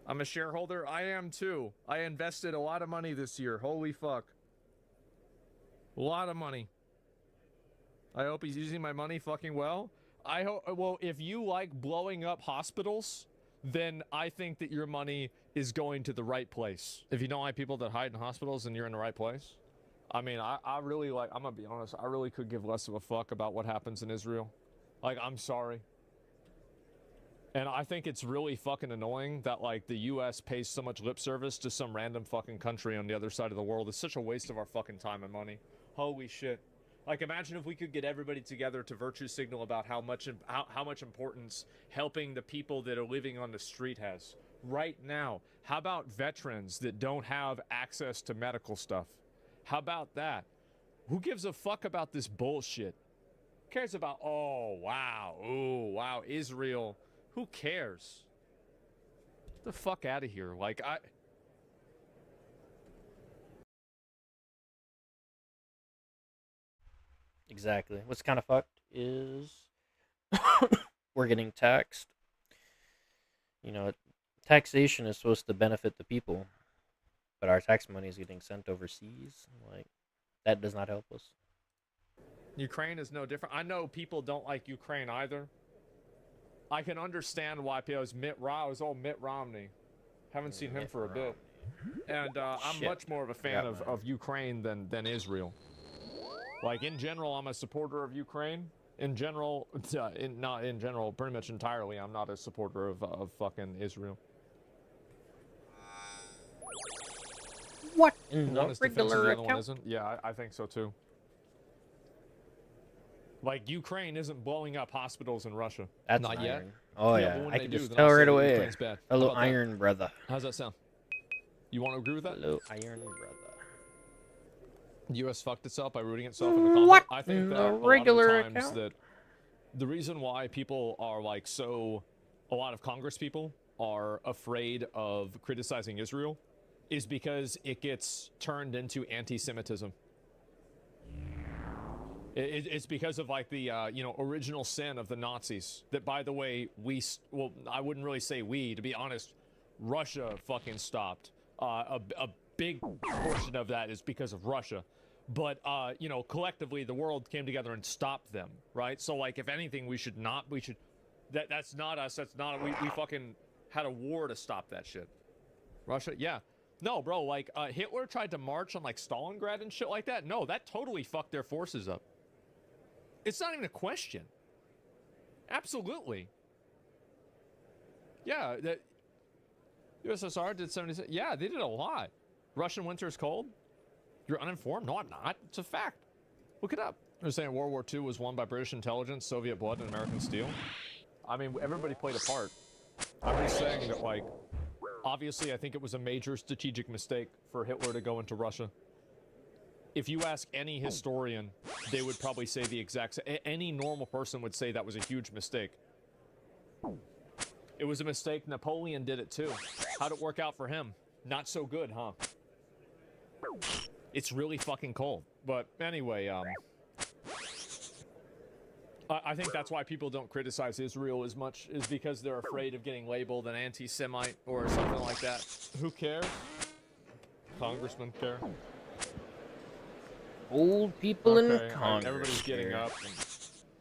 I'm a shareholder. I am too. I invested a lot of money this year. Holy fuck. A lot of money. I hope he's using my money fucking well. I hope. Well, if you like blowing up hospitals, then I think that your money is going to the right place. If you don't like people that hide in hospitals, then you're in the right place. I mean, I really like, I'm gonna be honest, I really could give less of a fuck about what happens in Israel. Like, I'm sorry. And I think it's really fucking annoying that, like, the U.S. pays so much lip service to some random fucking country on the other side of the world. It's such a waste of our fucking time and money. Holy shit. Like, imagine if we could get everybody together to virtue signal about how much importance helping the people that are living on the street has. Right now, how about veterans that don't have access to medical stuff? How about that? Who gives a fuck about this bullshit? Who cares about, oh, wow, ooh, wow, Israel. Who cares? Get the fuck out of here. Like, Exactly. What's kind of fucked is we're getting taxed. You know, taxation is supposed to benefit the people, but our tax money is getting sent overseas. Like, that does not help us. Ukraine is no different. I know people don't like Ukraine either. I can understand why people. It was all Mitt Romney. Haven't seen him for a bit. And I'm much more of a fan of Ukraine than Israel. Like, in general, I'm a supporter of Ukraine. In general, not in general, pretty much entirely, I'm not a supporter of fucking Israel. What in the regular account? Yeah, I think so too. Like, Ukraine isn't blowing up hospitals in Russia. That's not yet. iron. Oh yeah, But when I they can do, just then tell I'll say right that away. Ukraine's bad. How Hello, about that? iron brother. How's that sound? You want to agree with that? Hello, iron brother. The U.S. fucked itself by rooting itself in the conflict. What I think in that the a lot of regular the times that the reason why people are like a lot of Congress people are afraid of criticizing Israel is because it gets turned into anti-Semitism. It's because of, like, the original sin of the Nazis that, by the way, I wouldn't really say we, to be honest, Russia fucking stopped. A big portion of that is because of Russia. But, collectively, the world came together and stopped them, right? So, like, if anything, that's not us, we fucking had a war to stop that shit. Russia, yeah. No, bro, like, Hitler tried to march on, like, Stalingrad and shit like that. No, that totally fucked their forces up. It's not even a question. Absolutely. Yeah, the USSR did 76. Yeah, they did a lot. Russian winter is cold. You're uninformed? No, I'm not. It's a fact. Look it up. They're saying World War II was won by British intelligence, Soviet blood, and American steel. I mean, everybody played a part. I'm just saying that, like, obviously, I think it was a major strategic mistake for Hitler to go into Russia. If you ask any historian, they would probably say the exact same. Any normal person would say that was a huge mistake. It was a mistake. Napoleon did it too. How'd it work out for him? Not so good, huh? It's really fucking cold. But anyway, I think that's why people don't criticize Israel as much, is because they're afraid of getting labeled an anti-Semite or something like that. Who cares? Congressmen care. Old people in Congress. Everybody's getting up.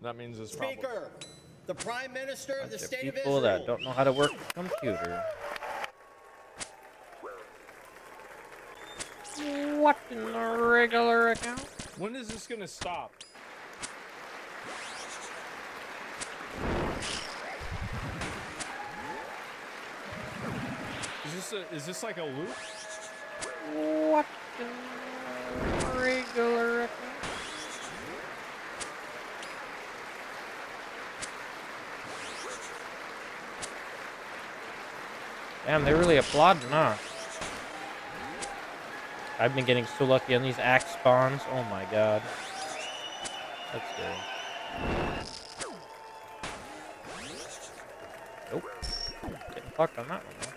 That means it's probably Speaker, the Prime Minister of the State of people Israel. that don't know how to work a computer. What in the regular account? When is this gonna stop? Is this like a loop? What in the regular account? Damn, they really applaud, huh? I've been getting so lucky on these axe spawns. Oh my god. That's good. Nope. Getting fucked on that one, though.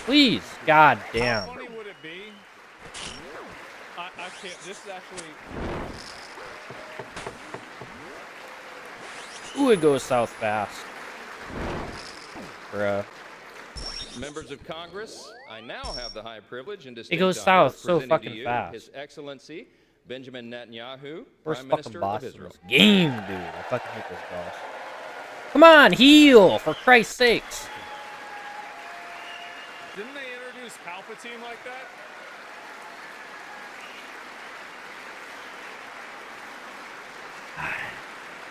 Please, god damn. How funny would it be? I can't. This is actually. Ooh, it goes south fast. Bruh. Members of Congress, I now have the high privilege and It distinct goes honor south of so presenting fucking to you fast. His Excellency Benjamin Netanyahu, First Prime fucking Minister boss of in Israel. this game, dude. I fucking hate this boss. Come on, heal, for Christ's sakes. Didn't they introduce Palpatine like that?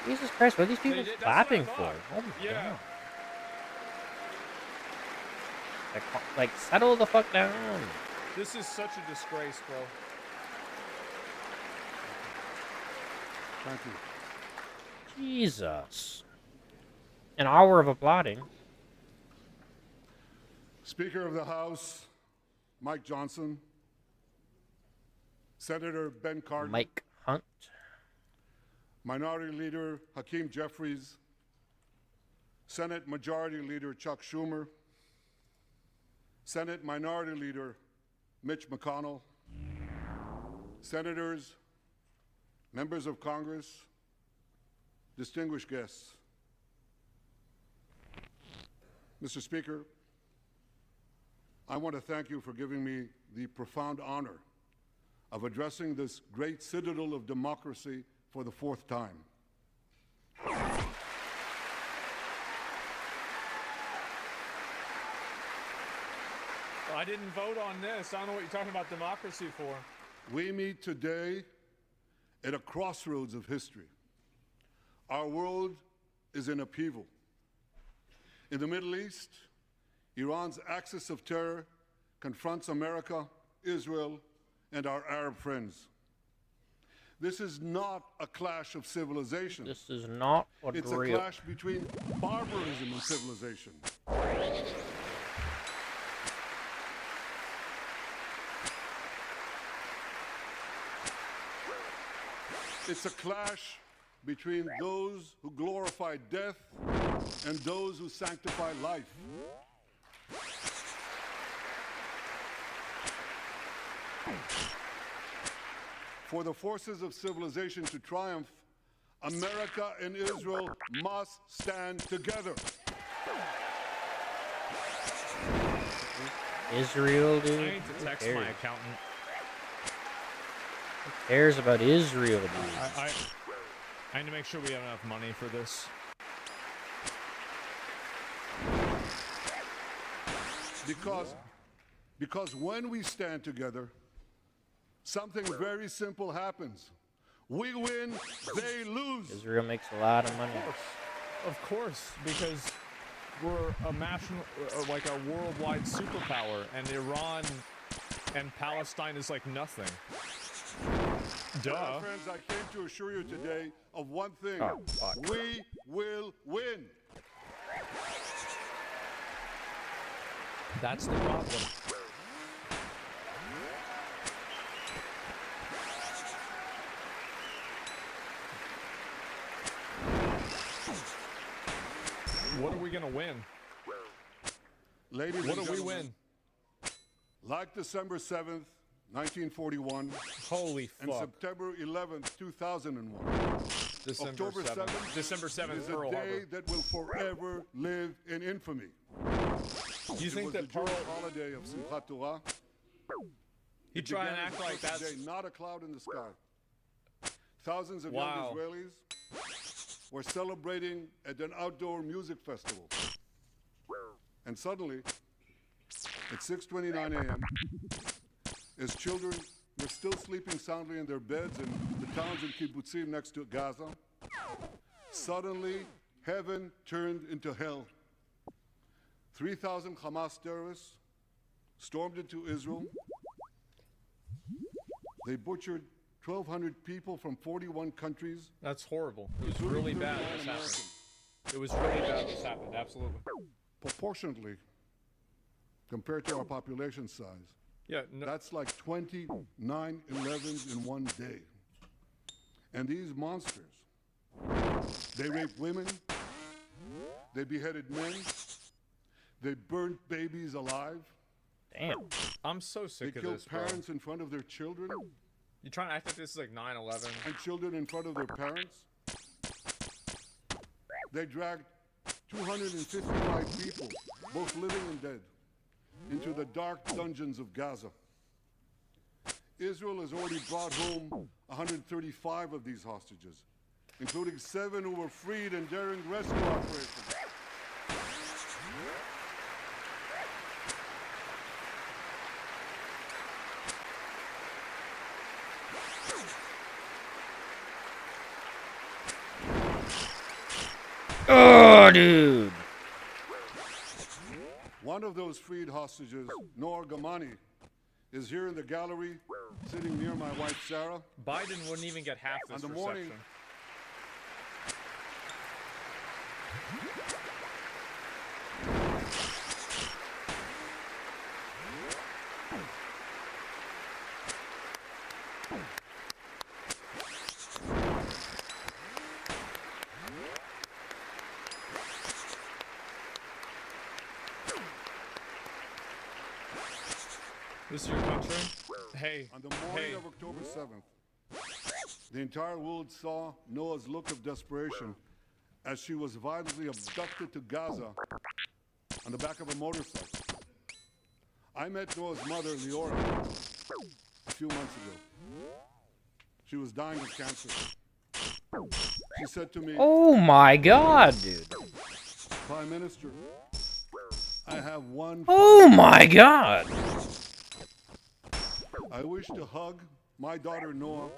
Jesus Christ, what are these people did- that's clapping what I for? thought. Oh my Yeah. God. Like, settle the fuck down. This is such a disgrace, bro. Thank you. Jesus. An hour of applauding. Speaker of the House, Mike Johnson. Senator Ben Cardin. Mike Hunt. Minority Leader Hakeem Jeffries. Senate Majority Leader Chuck Schumer. Senate Minority Leader Mitch McConnell. Senators, members of Congress, distinguished guests. Mr. Speaker, I want to thank you for giving me the profound honor of addressing this great citadel of democracy for the fourth time. I didn't vote on this. I don't know what you're talking about democracy for. We meet today at a crossroads of history. Our world is in upheaval. In the Middle East, Iran's axis of terror confronts America, Israel, and our Arab friends. This is not a clash of civilization. This is not what It's a real. clash between barbarism and civilization. It's a clash between those who glorify death and those who sanctify life. For the forces of civilization to triumph, America and Israel must stand together. Israel, I dude. need to Who text my cares? accountant. Who cares about Israel, dude? I need to make sure we have enough money for this. Because when we stand together, something very simple happens. We win, they lose. Israel makes a lot of money. Of course, because we're a national, like a worldwide superpower, and Iran and Palestine is like nothing. Duh. My friends, I came to assure you today of one thing. Oh, fuck. We will win. That's the problem. What are we gonna win? Ladies What and do we gentlemen, win? like December 7th, 1941, Holy and fuck. September 11th, 2001, December October 7th. 7th December 7th, is a Pearl day Harbor. that will forever live in infamy. Do you It think was that the Pearl... Jewish holiday of Simchat Torah. You It try and began act as a like perfect that's... day, not a cloud in the sky. Thousands of Wow. young Israelis were celebrating at an outdoor music festival. And suddenly, at 6:29 a.m., as children were still sleeping soundly in their beds in the towns and kibbutzim next to Gaza, suddenly heaven turned into hell. 3,000 Hamas terrorists stormed into Israel. They butchered 1,200 people from 41 countries. That's horrible. It was including really bad 39 this happened. Americans. It was really bad this happened, absolutely. Proportionately, compared to our population size, Yeah, no, that's like 20 9/11s in one day. And these monsters, they raped women, they beheaded men, they burned babies alive, Damn. I'm so they sick of killed this, bro. parents in front of their children, You trying to act like this is like 9/11? and children in front of their parents. They dragged 255 people, both living and dead, into the dark dungeons of Gaza. Israel has already brought home 135 of these hostages, including 7 who were freed in daring rescue operations. Oh, dude. One of those freed hostages, Noor Gamani, is here in the gallery, sitting near my wife Sarah. Biden wouldn't even get half this On the reception. morning- This is your country? Hey. On the morning Hey. of October 7th, the entire world saw Noah's look of desperation as she was violently abducted to Gaza on the back of a motorcycle. I met Noah's mother, Leora, a few months ago. She was dying of cancer. She said to me, Oh my god, dude. Prime Minister, I have one. Oh my god. I wish to hug my daughter Noah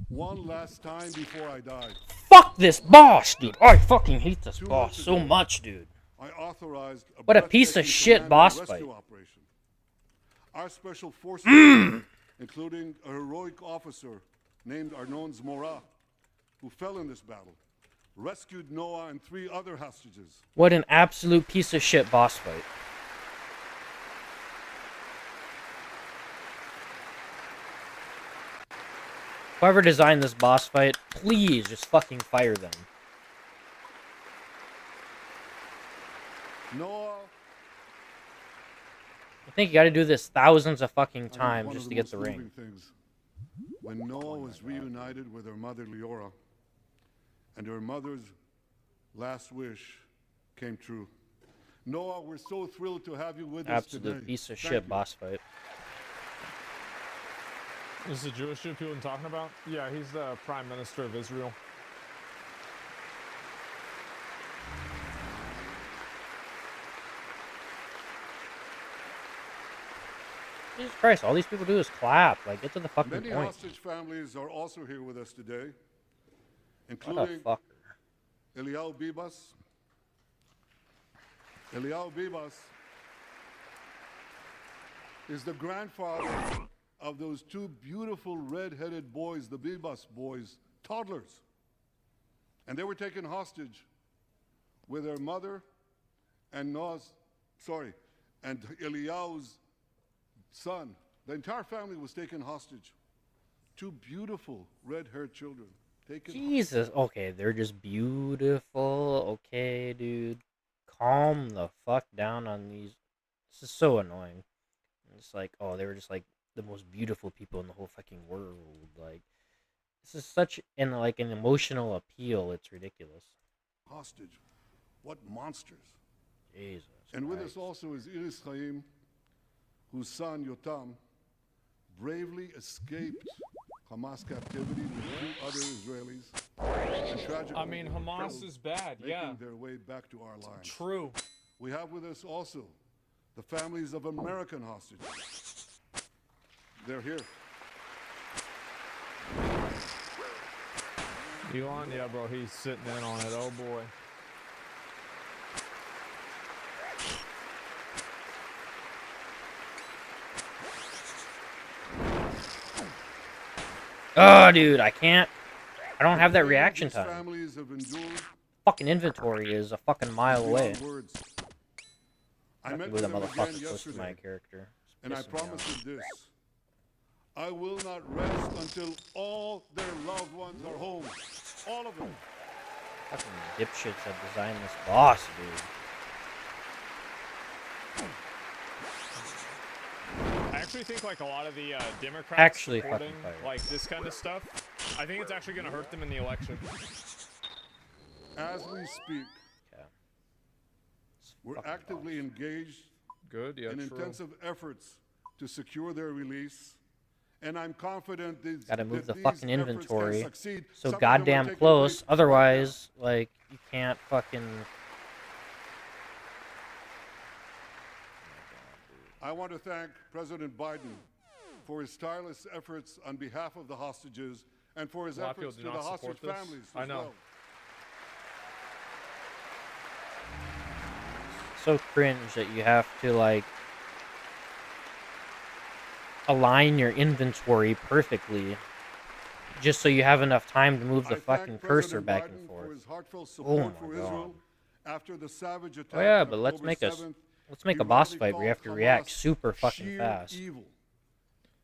one last time before I die. Fuck this boss, dude. I fucking hate this boss so much, dude. I authorized What a piece of breathtaking shit command and boss rescue fight. operation. Our special forces, including a heroic officer named Arnon Zmora, who fell in this battle, rescued Noah and 3 other hostages. What an absolute piece of shit boss fight. Whoever designed this boss fight, please just fucking fire them. Noah, I think you gotta do this thousands of fucking I think times one just of to the get the most ring. moving things, when Noah was reunited with her mother Leora, and her mother's last wish came true. Noah, we're so thrilled to have you with us today. Absolute piece of Thank shit you. boss fight. This is the Jewish dude people been talking about? Yeah, he's the Prime Minister of Israel. Jesus Christ, all these people do is clap. Like, get to the fucking Many point. hostage families are also here with us today, What a including fucker. Eliyahu Bibas. Eliyahu Bibas is the grandfather of those 2 beautiful red-headed boys, the Bibas boys, toddlers. And they were taken hostage with their mother and and Eliyahu's son. The entire family was taken hostage. 2 beautiful red-haired children taken. Jesus. Okay, they're just beautiful. Okay, dude. Calm the fuck down on these. This is so annoying. It's like, oh, they were just like the most beautiful people in the whole fucking world. Like, this is such an emotional appeal. It's ridiculous. Hostage. What monsters. Jesus. And with Christ. us also is Iris Chaim, whose son Yotam bravely escaped Hamas captivity with 2 other Israelis. And tragically I mean, were Hamas killed, is bad, making yeah. their way back to our lines. True. We have with us also the families of American hostages. They're here. Elon? Yeah, bro, he's sitting in on it. Oh, boy. Oh, dude, I can't. I don't have that reaction These time. families have endured Fucking inventory is a fucking mile away. beyond words. I Fucking met with with a them again motherfucker close to my yesterday, character. It's and I pissing me promise off. them this. I will not rest until all their loved ones are home. All of them. Fucking dipshits that designed this boss, dude. I actually think like a lot of the Democrats Actually supporting fucking fired. like this kind of stuff, I think it's actually going to hurt them in the election. As we speak, Okay. we're Fucking actively engaged Good, yeah, in true. intensive efforts to secure their release, and I'm confident Gotta move the these fucking efforts can inventory succeed. so Some of them are goddamn taking close. place right Otherwise, like, you can't fucking. now. I want to thank President Biden for his tireless efforts on behalf of the hostages and for his Blackfield efforts do to the not hostage support this. families I as know. well. So cringe that you have to, like, align your inventory perfectly just so you have enough time to move the I fucking thank cursor President back Biden and for forth. his heartfelt Oh support my for God. Israel after the savage attack Oh yeah, on but let's October make a 7th. Let's make He a boss rightly fight where you called have to react Hamas super fucking sheer fast. Evil.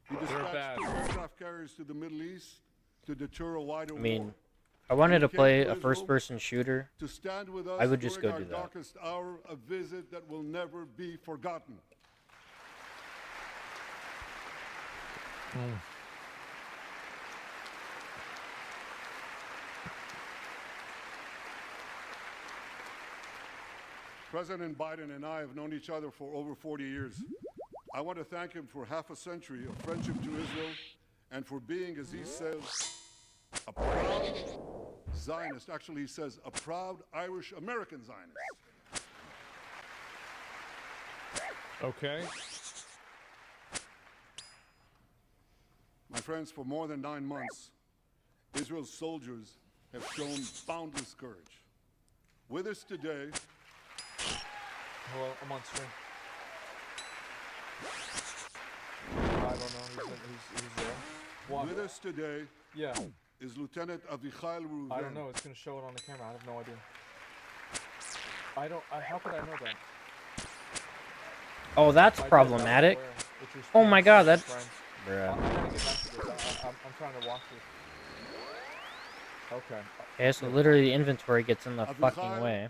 He They're dispatched bad. 2 aircraft carriers to the Middle East to deter a wider I mean, war. if I wanted to He came play to a Israel first-person shooter, to stand with us I would just during go our do that. darkest hour, a visit that will never be forgotten. President Biden and I have known each other for over 40 years. I want to thank him for half a century of friendship to Israel and for being, as he says, a proud Zionist. Actually, he says a proud Irish-American Zionist. Okay. My friends, for more than 9 months, Israel's soldiers have shown boundless courage. With us today, Hello, I'm on stream. I don't know who's there. What? with us today Yeah. is Lieutenant Avichai Reuven. I don't know. It's gonna show it on the camera. I have no idea. How could I know that? oh, that's I did, problematic. I was aware, which was Oh my fine, God, that's that's fine. bruh. I'm gonna get back to this. I'm trying to watch this. Okay. Okay, so literally the inventory gets in the fucking Avichai way.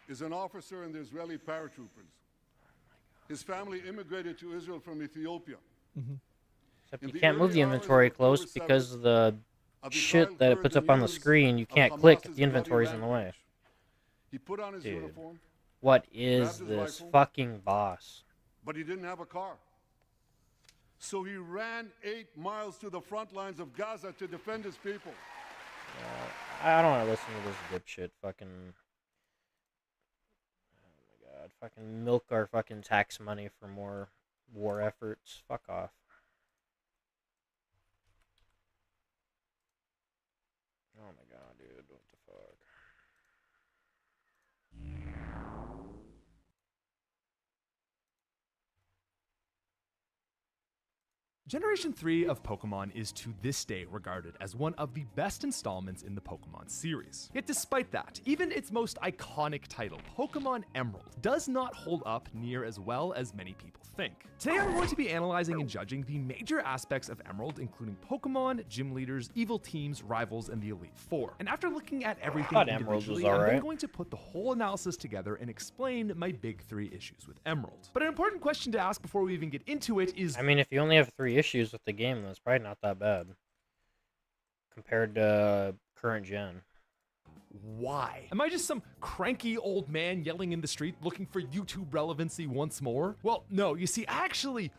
is an officer in the Israeli paratroopers. His family immigrated to Israel from Ethiopia. Except In you the can't move early the hours of inventory close October because of the Avichai shit that it heard puts the up on the news screen. You of can't click if Hamas's the inventory's in the bloody way. rampage. He put on his Dude. uniform, What grabbed is his this rifle, fucking boss? but he didn't have a car. So he ran 8 miles to the front lines of Gaza to defend his people. I don't want to listen to this dipshit fucking. Oh my God, fucking milk our fucking tax money for more war efforts. Fuck off. Oh my God, dude, what the fuck? Generation 3 of Pokemon is to this day regarded as one of the best installments in the Pokemon series. Yet despite that, even its most iconic title, Pokemon Emerald, does not hold up near as well as many people think. Today I'm going to be analyzing and judging the major aspects of Emerald, including Pokemon, gym leaders, evil teams, rivals, and the Elite Four. And after looking at everything Thought Emerald was individually, I'm then alright. going to put the whole analysis together and explain my big 3 issues with Emerald. But an important question to ask before we even get into it is, I mean, if you only have 3 issues with the game, that's probably not that bad compared to current gen. why? Am I just some cranky old man yelling in the street looking for YouTube relevancy once more? Well, no, you see, I actually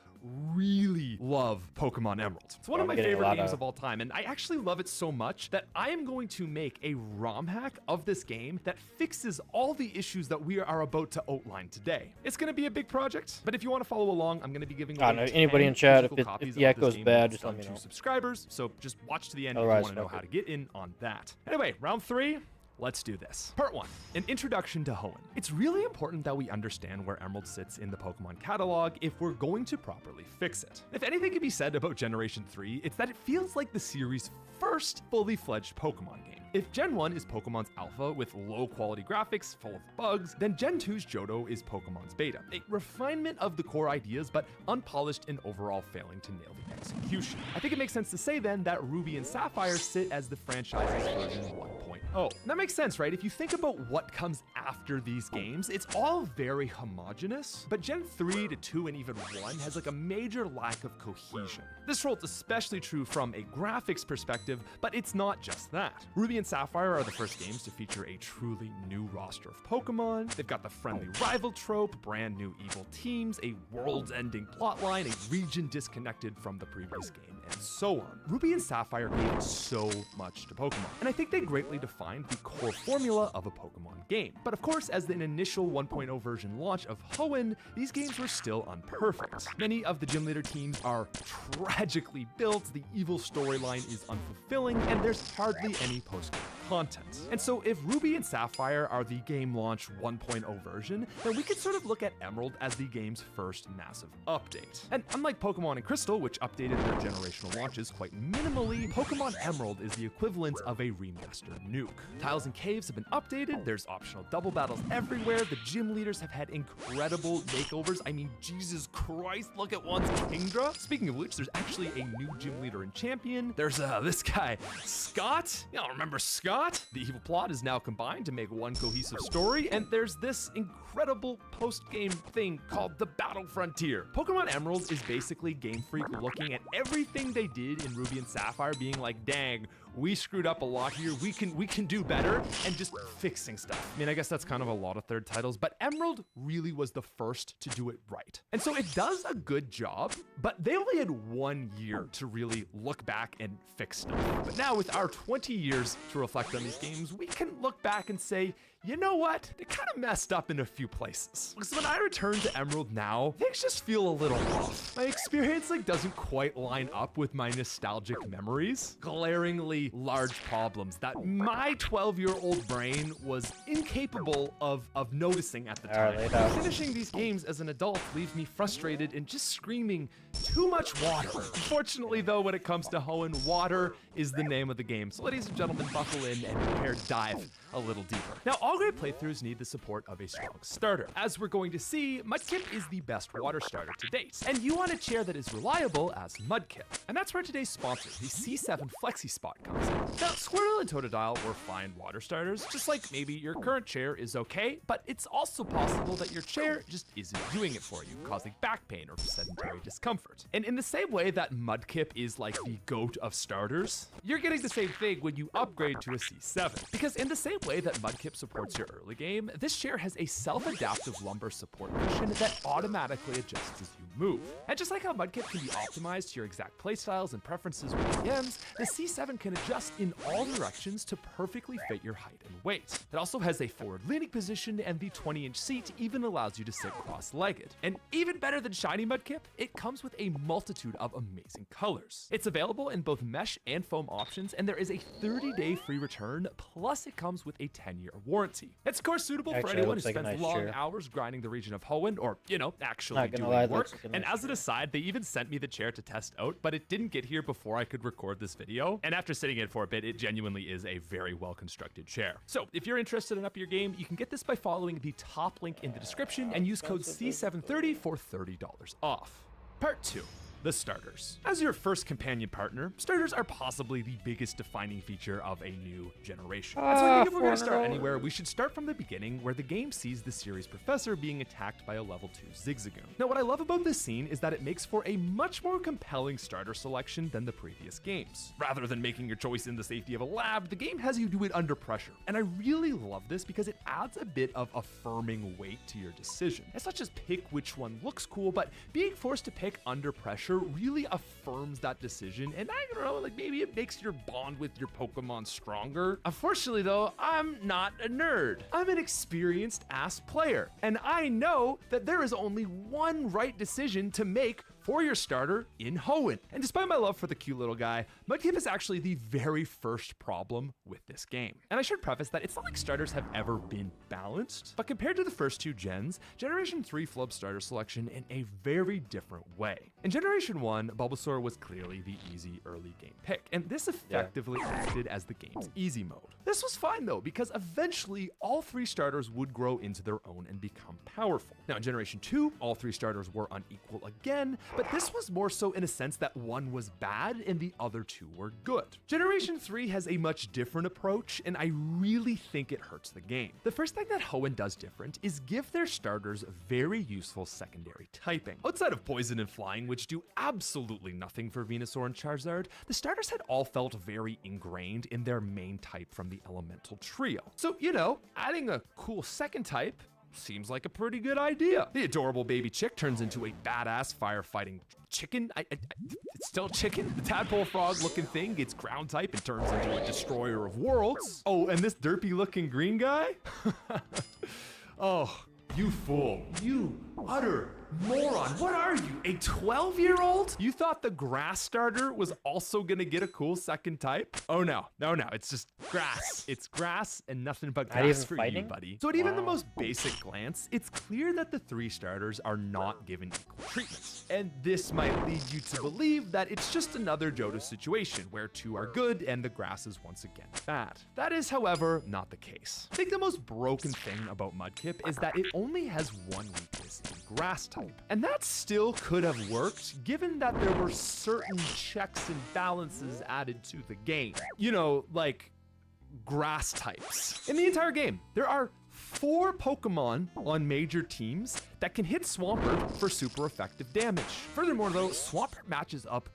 really love Pokemon Emerald. It's one of I'm my getting a favorite lot games of- of all time, and I actually love it so much that I am going to make a ROM hack of this game that fixes all the issues that we are about to outline today. It's going to be a big project, but if you want to follow along, I'm going to be giving I away don't know, anybody 10 in chat, physical if copies the of this echo's game bad, when just it's let done me to know. subscribers, so just watch to the end if Otherwise, you want to know fuck how it. to get in on that. Anyway, round 3. Let's do this. Part 1, an introduction to Hoenn. It's really important that we understand where Emerald sits in the Pokemon catalog if we're going to properly fix it. If anything can be said about Generation 3, it's that it feels like the series' first fully fledged Pokemon game. If Gen 1 is Pokemon's alpha with low quality graphics full of bugs, then Gen 2's Johto is Pokemon's beta. A refinement of the core ideas, but unpolished and overall failing to nail the execution. I think it makes sense to say then that Ruby and Sapphire sit as the franchise's version 1.0. That makes sense, right? If you think about what comes after these games, it's all very homogenous, but Gen 3 to 2 and even 1 has like a major lack of cohesion. This holds especially true from a graphics perspective, but it's not just that. Ruby and Sapphire are the first games to feature a truly new roster of Pokemon. They've got the friendly rival trope, brand new evil teams, a world-ending plotline, a region disconnected from the previous game, and so on. Ruby and Sapphire gave so much to Pokemon, and I think they greatly defined the core formula of a Pokemon game. But of course, as the initial 1.0 version launch of Hoenn, these games were still unperfect. Many of the gym leader teams are tragically built, the evil storyline is unfulfilling, and there's hardly any post-game content. And so if Ruby and Sapphire are the game launch 1.0 version, then we could sort of look at Emerald as the game's first massive update. And unlike Pokemon and Crystal, which updated their generational launches quite minimally, Pokemon Emerald is the equivalent of a remastered nuke. Tiles and caves have been updated, there's optional double battles everywhere, the gym leaders have had incredible makeovers. I mean, Jesus Christ, look at one's Kingdra. Speaking of which, there's actually a new gym leader and champion. There's this guy, Scott. Y'all remember Scott? The evil plot is now combined to make one cohesive story, and there's this incredible post-game thing called the Battle Frontier. Pokemon Emerald is basically Game Freak looking at everything they did in Ruby and Sapphire, being like, dang, we screwed up a lot here, we can do better, and just fixing stuff. I mean, I guess that's kind of a lot of third titles, but Emerald really was the first to do it right. And so it does a good job, but they only had 1 year to really look back and fix stuff. But now with our 20 years to reflect on these games, we can look back and say, you know what? They kind of messed up in a few places. Because when I return to Emerald now, things just feel a little off. My experience doesn't quite line up with my nostalgic memories. Glaringly large problems that my 12-year-old brain was incapable of noticing at the time. Finishing these games as an adult leaves me frustrated and just screaming, too much water. Unfortunately though, when it comes to Hoenn, water is the name of the game. So ladies and gentlemen, buckle in and prepare to dive a little deeper. Now, all great playthroughs need the support of a strong starter. As we're going to see, Mudkip is the best water starter to date, and you want a chair that is reliable as Mudkip. And that's where today's sponsor, the C7 Flexi Spot, comes in. Now, Squirtle and Totodile were fine water starters, just like maybe your current chair is okay, but it's also possible that your chair just isn't doing it for you, causing back pain or sedentary discomfort. And in the same way that Mudkip is like the GOAT of starters, you're getting the same thing when you upgrade to a C7. Because in the same way that Mudkip supports your early game, this chair has a self-adaptive lumbar support cushion that automatically adjusts as you move. And just like how Mudkip can be optimized to your exact playstyles and preferences with DMs, the C7 can adjust in all directions to perfectly fit your height and weight. It also has a forward-leaning position, and the 20-inch seat even allows you to sit cross-legged. And even better than shiny Mudkip, it comes with a multitude of amazing colors. It's available in both mesh and foam options, and there is a 30-day free return, plus it comes with a 10-year warranty. It's of course suitable for anyone who spends long hours grinding the region of Hoenn, or, you know, actually doing work. And as an aside, they even sent me the chair to test out, but it didn't get here before I could record this video. And after sitting in it for a bit, it genuinely is a very well-constructed chair. So if you're interested in up your game, you can get this by following the top link in the description and use code C730 for $30 off. Part 2. The starters. As your first companion partner, starters are possibly the biggest defining feature of a new generation. And so I think if we're going to start anywhere, we should start from the beginning, where the game sees the series professor being attacked by a level 2 Zigzagoon. Now, what I love about this scene is that it makes for a much more compelling starter selection than the previous games. Rather than making your choice in the safety of a lab, the game has you do it under pressure. And I really love this because it adds a bit of affirming weight to your decision. It's not just pick which one looks cool, but being forced to pick under pressure really affirms that decision, and I don't know, like maybe it makes your bond with your Pokemon stronger. Unfortunately though, I'm not a nerd. I'm an experienced ass player, and I know that there is only one right decision to make for your starter in Hoenn. And despite my love for the cute little guy, Mudkip is actually the very first problem with this game. And I should preface that it's not like starters have ever been balanced, but compared to the first 2 gens, Generation 3 flubbed starter selection in a very different way. In Generation 1, Bulbasaur was clearly the easy early game pick, and this effectively acted as the game's easy mode. This was fine though, because eventually all 3 starters would grow into their own and become powerful. Now in Generation 2, all 3 starters were unequal again, but this was more so in a sense that one was bad and the other two were good. Generation 3 has a much different approach, and I really think it hurts the game. The first thing that Hoenn does different is give their starters very useful secondary typing. Outside of Poison and Flying, which do absolutely nothing for Venusaur and Charizard, the starters had all felt very ingrained in their main type from the elemental trio. So, you know, adding a cool second type seems like a pretty good idea. The adorable baby chick turns into a badass firefighting chicken. It's still chicken. The tadpole frog looking thing gets ground type and turns into a destroyer of worlds. Oh, and this derpy looking green guy? Oh, you fool. You utter moron. What are you, a 12-year-old? You thought the grass starter was also gonna get a cool second type? Oh no, no, it's just grass. It's grass and nothing but grass for you, buddy. So at even the most basic glance, it's clear that the 3 starters are not given equal treatment. And this might lead you to believe that it's just another Johto situation where 2 are good and the grass is once again bad. That is, however, not the case. I think the most broken thing about Mudkip is that it only has one weakness in grass type. And that still could have worked, given that there were certain checks and balances added to the game. You know, like grass types. In the entire game, there are 4 Pokemon on major teams that can hit Swampert for super effective damage. Furthermore though, Swampert matches up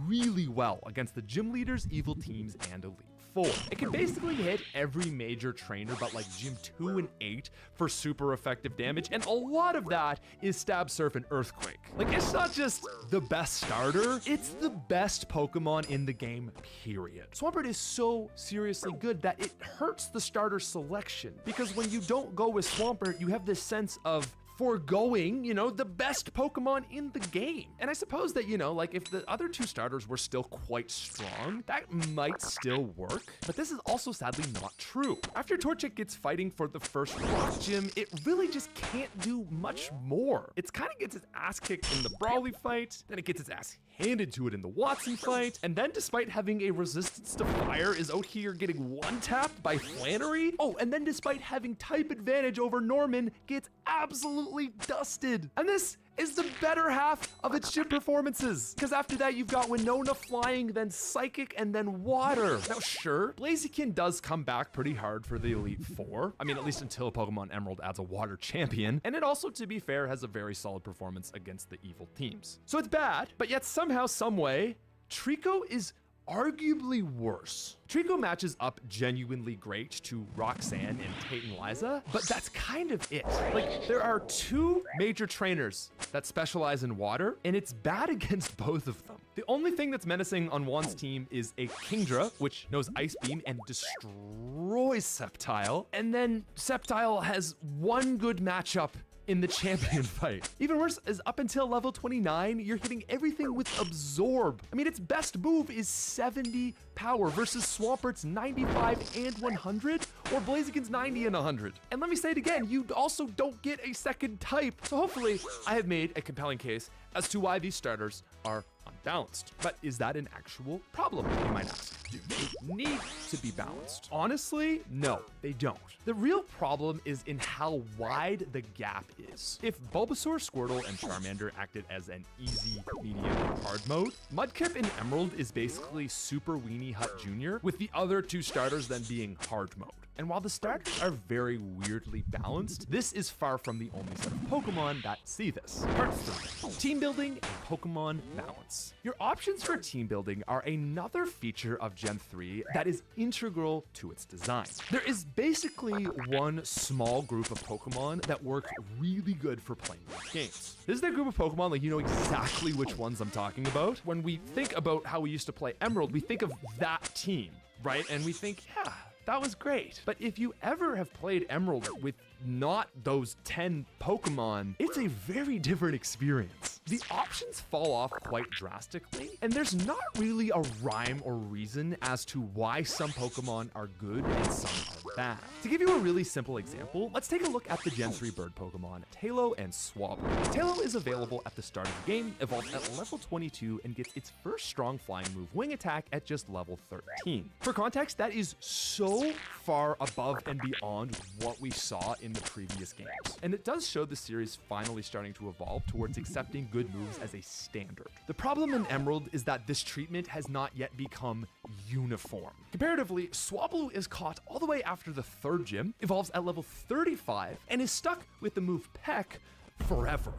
really well against the gym leaders, evil teams, and Elite 4. It can basically hit every major trainer but like Gym 2 and 8 for super effective damage, and a lot of that is Stab, Surf, and Earthquake. Like, it's not just the best starter, it's the best Pokemon in the game, period. Swampert is so seriously good that it hurts the starter selection, because when you don't go with Swampert, you have this sense of foregoing, you know, the best Pokemon in the game. And I suppose that, you know, like if the other 2 starters were still quite strong, that might still work, but this is also sadly not true. After Torchic gets fighting for the first Rock Gym, it really just can't do much more. It kind of gets its ass kicked in the Brawly fight, then it gets its ass handed to it in the Watson fight, and then despite having a resistance to fire, is out here getting one-tapped by Flannery. Oh, and then despite having type advantage over Norman, gets absolutely dusted. And this is the better half of its gym performances, because after that you've got Winona Flying, then Psychic, and then Water. Now sure, Blaziken does come back pretty hard for the Elite 4. I mean, at least until Pokemon Emerald adds a Water champion, and it also, to be fair, has a very solid performance against the evil teams. So it's bad, but yet somehow, someway, Trico is arguably worse. Trico matches up genuinely great to Roxanne and Tate and Liza, but that's kind of it. Like, there are 2 major trainers that specialize in water, and it's bad against both of them. The only thing that's menacing on Juan's team is a Kingdra, which knows Ice Beam and destroys Sceptile, and then Sceptile has one good matchup in the champion fight. Even worse is up until level 29, you're hitting everything with Absorb. I mean, its best move is 70 power versus Swampert's 95 and 100, or Blaziken's 90 and 100. And let me say it again, you also don't get a second type. So hopefully I have made a compelling case as to why these starters are unbalanced. But is that an actual problem, you might ask? Do they need to be balanced? Honestly, no, they don't. The real problem is in how wide the gap is. If Bulbasaur, Squirtle, and Charmander acted as an easy, medium, and hard mode, Mudkip and Emerald is basically Super Weenie Hut Jr., with the other 2 starters then being hard mode. And while the starters are very weirdly balanced, this is far from the only set of Pokemon that see this. Part 3, team building and Pokemon balance. Your options for team building are another feature of Gen 3 that is integral to its design. There is basically one small group of Pokemon that work really good for playing these games. This is the group of Pokemon, like, you know exactly which ones I'm talking about. When we think about how we used to play Emerald, we think of that team, right? And we think, yeah, that was great. But if you ever have played Emerald with not those 10 Pokemon, it's a very different experience. The options fall off quite drastically, and there's not really a rhyme or reason as to why some Pokemon are good and some are bad. To give you a really simple example, let's take a look at the Gen 3 bird Pokemon, Tailo and Swablu. Tailo is available at the start of the game, evolves at level 22, and gets its first strong flying move, Wing Attack, at just level 13. For context, that is so far above and beyond what we saw in the previous games. And it does show the series finally starting to evolve towards accepting good moves as a standard. The problem in Emerald is that this treatment has not yet become uniform. Comparatively, Swablu is caught all the way after the 3rd gym, evolves at level 35, and is stuck with the move Peck forever.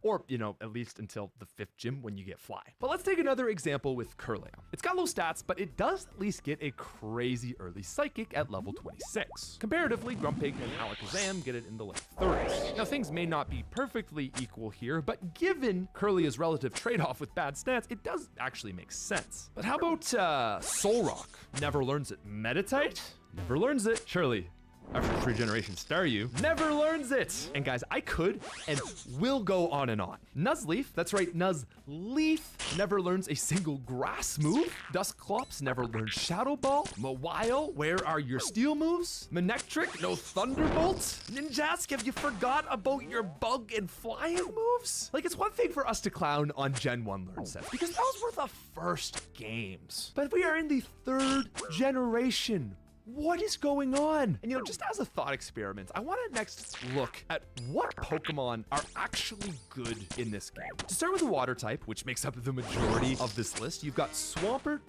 Or, you know, at least until the 5th gym when you get Fly. But let's take another example with Kirlia. It's got low stats, but it does at least get a crazy early Psychic at level 26. Comparatively, Grumpig and Alakazam get it in the late 30s. Now, things may not be perfectly equal here, but given Kirlia's relative trade-off with bad stats, it does actually make sense. But how about Solrock? Never learns it. Meditite? Never learns it. Surely, after 3 generations, Staryu never learns it. And guys, I could and will go on and on. Nuzleaf, that's right, Nuzleaf never learns a single grass move. Dusclops never learns Shadow Ball. Mawile, where are your steel moves? Manectric, no Thunderbolt. Ninjask, have you forgot about your bug and flying moves? Like, it's one thing for us to clown on Gen 1 learn sets, because those were the first games. But we are in the 3rd generation. What is going on? And you know, just as a thought experiment, I want to next look at what Pokemon are actually good in this game. To start with the water type, which makes up the majority of this list, you've got Swampert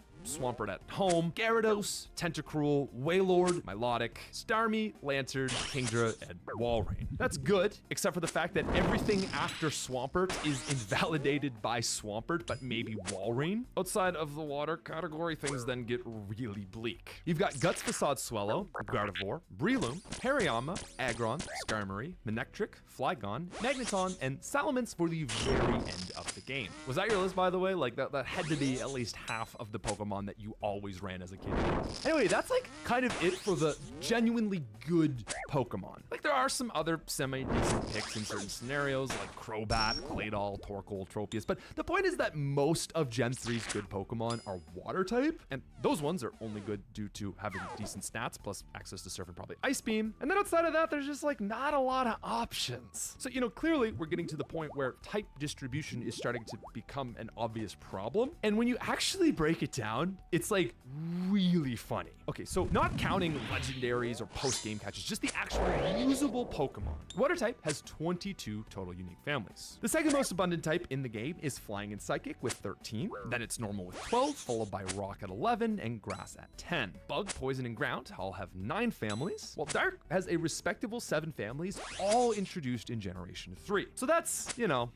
at home, Gyarados, Tentacruel, Wailord, Milotic, Starmie, Lantern, Kingdra, and Walrein. That's good, except for the fact that everything after Swampert is invalidated by Swampert, but maybe Walrein. Outside of the water category, things then get really bleak. You've got Guts Facade Swellow, Gardevoir, Breloom, Hariyama, Aggron, Skarmory, Manectric, Flygon, Magneton, and Salamence for the very end of the game. Was that your list, by the way? Like, that had to be at least half of the Pokemon that you always ran as a kid. Anyway, that's like kind of it for the genuinely good Pokemon. Like, there are some other semi-decent picks in certain scenarios, like Crobat, Claydol, Torkoal, Tropius, but the point is that most of Gen 3's good Pokemon are water type, and those ones are only good due to having decent stats, plus access to Surf and probably Ice Beam. And then outside of that, there's just like not a lot of options. So, you know, clearly we're getting to the point where type distribution is starting to become an obvious problem. And when you actually break it down, it's like really funny. Okay, so not counting legendaries or post-game catches, just the actual usable Pokemon. Water type has 22 total unique families. The second most abundant type in the game is Flying and Psychic with 13. Then it's Normal with 12, followed by Rock at 11 and Grass at 10. Bug, Poison, and Ground all have 9 families, while Dark has a respectable 7 families, all introduced in Generation 3. So that's, you know,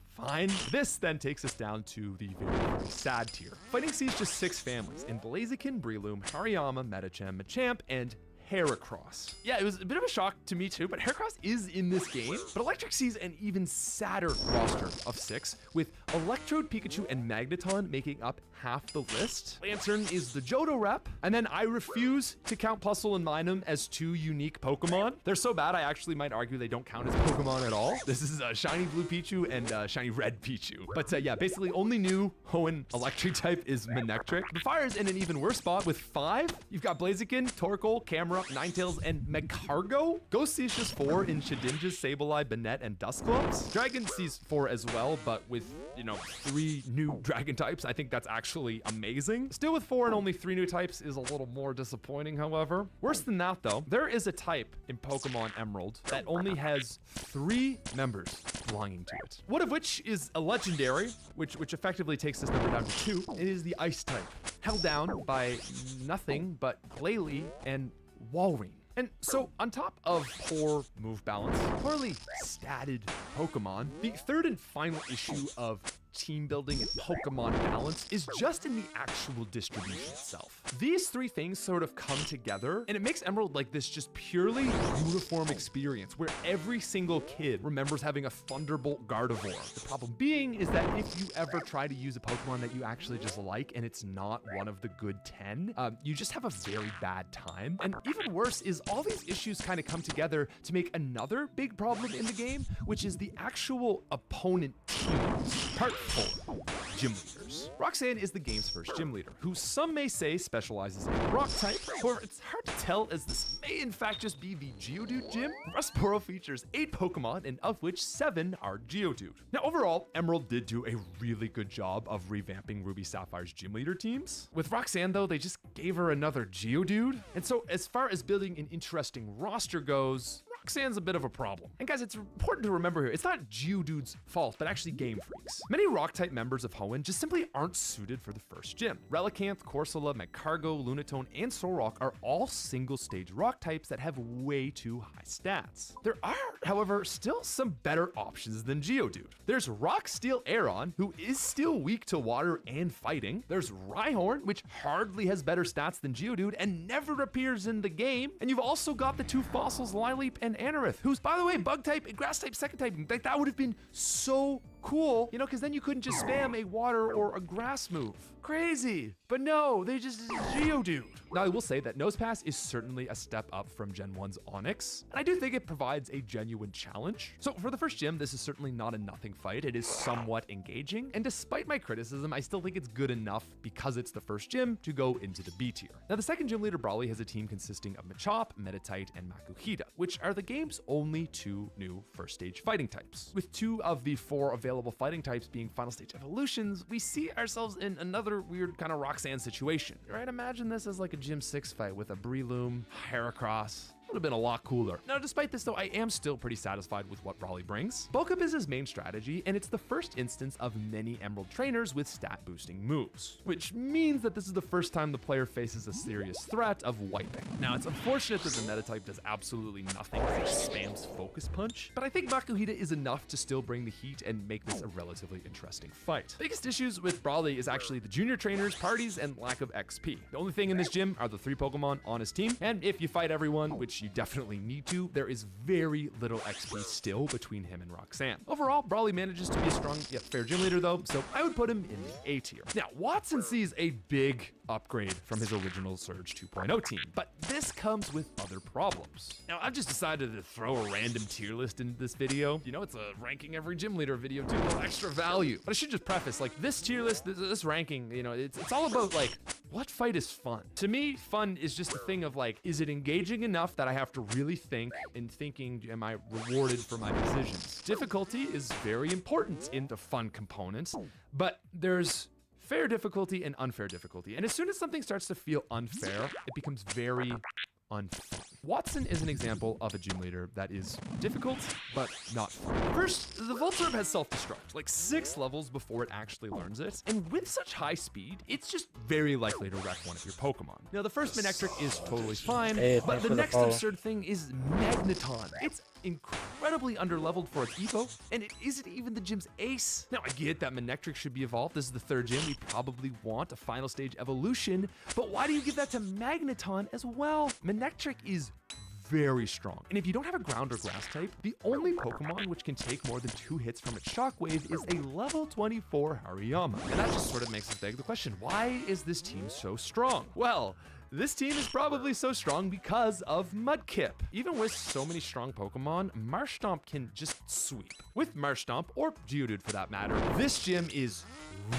fine. This then takes us down to the very, very sad tier. Fighting sees just 6 families in Blaziken, Breloom, Hariyama, Medicham, Machamp, and Heracross. Yeah, it was a bit of a shock to me too, but Heracross is in this game, but Electric sees an even sadder roster of 6, with Electrode, Pikachu, and Magneton making up half the list. Lantern is the Johto rep, and then I refuse to count Plusle and Minun as 2 unique Pokemon. They're so bad, I actually might argue they don't count as Pokemon at all. This is Shiny Blue Pichu and Shiny Red Pichu. But yeah, basically only new Hoenn Electric type is Manectric. The Fire's in an even worse spot with 5. You've got Blaziken, Torkoal, Camera, Ninetales, and Magcargo. Ghost sees just 4 in Shedinja, Sableye, Banette, and Dusclops. Dragon sees 4 as well, but with, you know, 3 new Dragon types, I think that's actually amazing. Still with 4 and only 3 new types is a little more disappointing, however. Worse than that, though, there is a type in Pokemon Emerald that only has 3 members belonging to it. One of which is a legendary, which effectively takes this number down to 2. It is the Ice type, held down by nothing but Glalie and Walrein. And so, on top of poor move balance, poorly statted Pokemon, the third and final issue of team building and Pokemon balance is just in the actual distribution itself. These 3 things sort of come together, and it makes Emerald like this just purely uniform experience where every single kid remembers having a Thunderbolt Gardevoir. The problem being is that if you ever try to use a Pokemon that you actually just like and it's not one of the good 10, you just have a very bad time. And even worse is all these issues kind of come together to make another big problem in the game, which is the actual opponent teams. Part Hoenn. Gym leaders. Roxanne is the game's first gym leader, who some may say specializes in rock type. However, it's hard to tell, as this may in fact just be the Geodude gym. Rustboro features 8 Pokemon, and of which 7 are Geodude. Now overall, Emerald did do a really good job of revamping Ruby Sapphire's gym leader teams. With Roxanne though, they just gave her another Geodude. And so as far as building an interesting roster goes, Roxanne's a bit of a problem. And guys, it's important to remember here, it's not Geodude's fault, but actually Game Freak's. Many rock-type members of Hoenn just simply aren't suited for the first gym. Relicanth, Corsola, Magcargo, Lunatone, and Solrock are all single-stage rock types that have way too high stats. There are, however, still some better options than Geodude. There's Rock Steel Aeron, who is still weak to water and fighting. There's Rhyhorn, which hardly has better stats than Geodude and never appears in the game. And you've also got the 2 fossils, Lileep and Anorith, who's, by the way, bug type and grass type second typing. Like, that would have been so cool, you know, because then you couldn't just spam a water or a grass move. Crazy. But no, they just Geodude. Now, I will say that Nosepass is certainly a step up from Gen 1's Onix, and I do think it provides a genuine challenge. So for the first gym, this is certainly not a nothing fight. It is somewhat engaging, and despite my criticism, I still think it's good enough because it's the first gym to go into the B tier. Now, the second gym leader, Brawly, has a team consisting of Machop, Meditite, and Makuhita, which are the game's only 2 new first stage fighting types. With 2 of the 4 available fighting types being final stage evolutions, we see ourselves in another weird kind of Roxanne situation, right? Imagine this as like a Gym 6 fight with a Breloom, Heracross. Would have been a lot cooler. Now, despite this though, I am still pretty satisfied with what Brawly brings. Bulk up is his main strategy, and it's the first instance of many Emerald trainers with stat boosting moves, which means that this is the first time the player faces a serious threat of wiping. Now, it's unfortunate that the meta type does absolutely nothing as it spams Focus Punch, but I think Makuhita is enough to still bring the heat and make this a relatively interesting fight. Biggest issues with Brawly is actually the junior trainers, parties, and lack of XP. The only thing in this gym are the 3 Pokemon on his team, and if you fight everyone, which you definitely need to, there is very little XP still between him and Roxanne. Overall, Brawly manages to be a strong yet fair gym leader though, so I would put him in the A tier. Now, Watson sees a big upgrade from his original Surge 2.0 team, but this comes with other problems. Now, I've just decided to throw a random tier list into this video. You know, it's a ranking every gym leader video too, a little extra value. But I should just preface, like, this tier list, this ranking, you know, it's all about, like, what fight is fun? To me, fun is just a thing of, like, is it engaging enough that I have to really think, and thinking, am I rewarded for my decisions? Difficulty is very important in the fun components, but there's fair difficulty and unfair difficulty. And as soon as something starts to feel unfair, it becomes very unfun. Watson is an example of a gym leader that is difficult, but not fun. First, the Voltorb has self-destruct, like 6 levels before it actually learns it, and with such high speed, it's just very likely to wreck one of your Pokemon. Now, the first Manectric is totally fine, but the next absurd thing is Magneton. It's incredibly underleveled for its Evo, and it isn't even the gym's ace. Now, I get that Manectric should be evolved. This is the 3rd gym. We probably want a final stage evolution, but why do you give that to Magneton as well? Manectric is very strong, and if you don't have a ground or grass type, the only Pokemon which can take more than 2 hits from its shockwave is a level 24 Hariyama. And that just sort of makes us beg the question, why is this team so strong? Well, this team is probably so strong because of Mudkip. Even with so many strong Pokemon, Marshtomp can just sweep. With Marshtomp, or Geodude for that matter, this gym is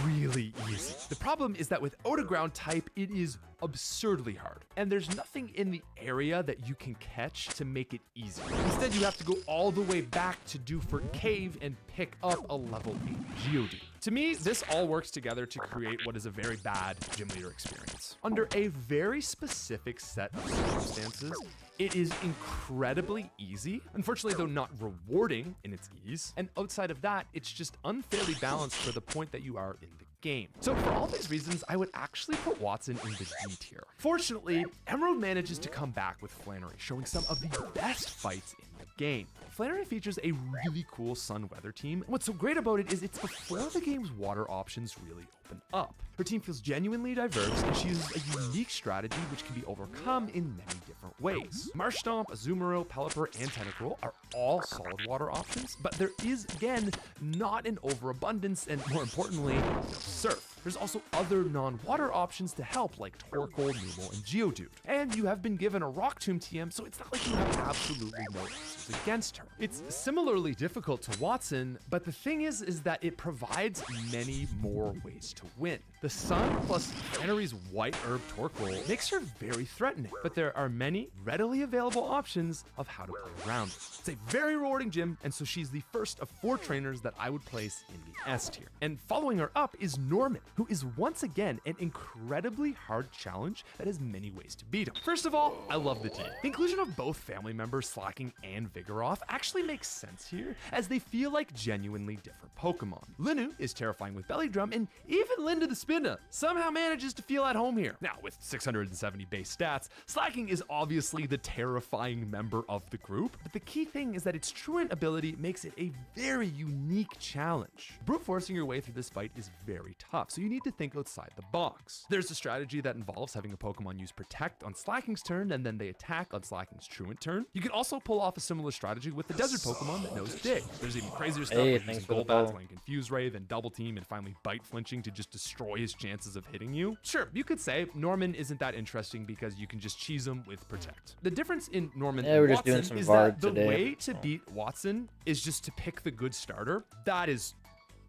really easy. The problem is that without a ground type, it is absurdly hard, and there's nothing in the area that you can catch to make it easy. Instead, you have to go all the way back to Dewford Cave and pick up a level 8 Geodude. To me, this all works together to create what is a very bad gym leader experience. Under a very specific set of circumstances, it is incredibly easy, unfortunately though not rewarding in its ease, and outside of that, it's just unfairly balanced for the point that you are in the game. So for all these reasons, I would actually put Watson in the D tier. Fortunately, Emerald manages to come back with Flannery, showing some of the best fights in the game. Flannery features a really cool sun weather team. What's so great about it is it's before the game's water options really open up. Her team feels genuinely diverse, and she uses a unique strategy which can be overcome in many different ways. Marshtomp, Azumarill, Pelipper, and Tentacruel are all solid water options, but there is, again, not an overabundance, and more importantly, no Surf. There's also other non-water options to help, like Torkoal, Numel, and Geodude. And you have been given a Rock Tomb TM, so it's not like you have absolutely no answers against her. It's similarly difficult to Watson, but the thing is that it provides many more ways to win. The Sun plus Fennery's White Herb Torkoal makes her very threatening, but there are many readily available options of how to play around it. It's a very rewarding gym, and so she's the first of 4 trainers that I would place in the S tier. And following her up is Norman, who is once again an incredibly hard challenge that has many ways to beat him. First of all, I love the team. The inclusion of both family members, Slacking and Vigoroth, actually makes sense here, as they feel like genuinely different Pokemon. Linu is terrifying with Belly Drum, and even Linda the Spinda somehow manages to feel at home here. Now, with 670 base stats, Slacking is obviously the terrifying member of the group, but the key thing is that its Truant ability makes it a very unique challenge. Brute forcing your way through this fight is very tough, so you need to think outside the box. There's a strategy that involves having a Pokemon use Protect on Slacking's turn, and then they attack on Slacking's Truant turn. You can also pull off a similar strategy with the Desert Pokemon that knows Dig. There's even crazier stuff like using Golbat, playing Confuse Ray, then Double Team, and finally Bite Flinching to just destroy his chances of hitting you. Sure, you could say Norman isn't that interesting because you can just cheese him with Protect. The difference in Norman and Watson is that the way to beat Watson is just to pick the good starter. That is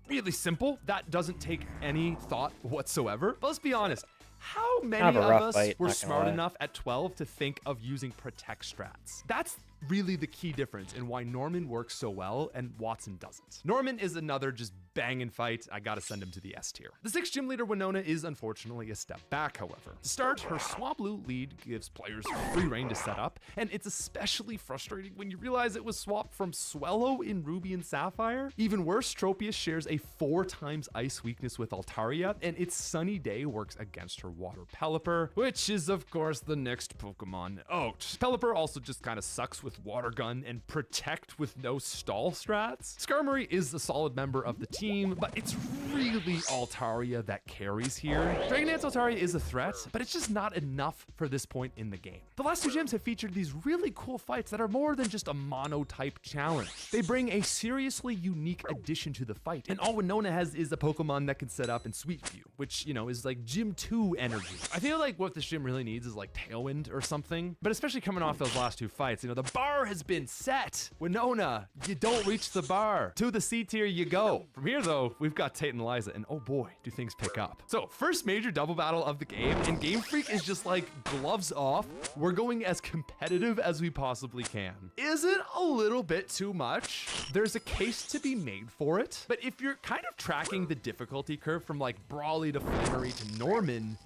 really simple. That doesn't take any thought whatsoever. But let's be honest. How many of us were smart enough at 12 to think of using Protect strats? That's really the key difference in why Norman works so well and Watson doesn't. Norman is another just banging fight. I gotta send him to the S tier. The 6th gym leader, Winona, is unfortunately a step back, however. To start, her Swablu lead gives players free reign to set up, and it's especially frustrating when you realize it was swapped from Swellow in Ruby and Sapphire. Even worse, Tropius shares a 4x ice weakness with Altaria, and its Sunny Day works against her Water Pelipper, which is of course the next Pokemon out. Pelipper also just kind of sucks with Water Gun and Protect with no stall strats. Skarmory is a solid member of the team, but it's really Altaria that carries here. Dragonance Altaria is a threat, but it's just not enough for this point in the game. The last 2 gyms have featured these really cool fights that are more than just a mono-type challenge. They bring a seriously unique addition to the fight, and all Winona has is a Pokemon that can set up in Sweet View, which, you know, is like Gym 2 energy. I feel like what this gym really needs is like Tailwind or something, but especially coming off those last 2 fights, you know, the bar has been set. Winona, you don't reach the bar. To the C tier you go. From here though, we've got Tate and Liza, and oh boy, do things pick up. So first major double battle of the game, and Game Freak is just like gloves off. We're going as competitive as we possibly can. Is it a little bit too much? There's a case to be made for it, but if you're kind of tracking the difficulty curve from like Brawly to Flannery to Norman,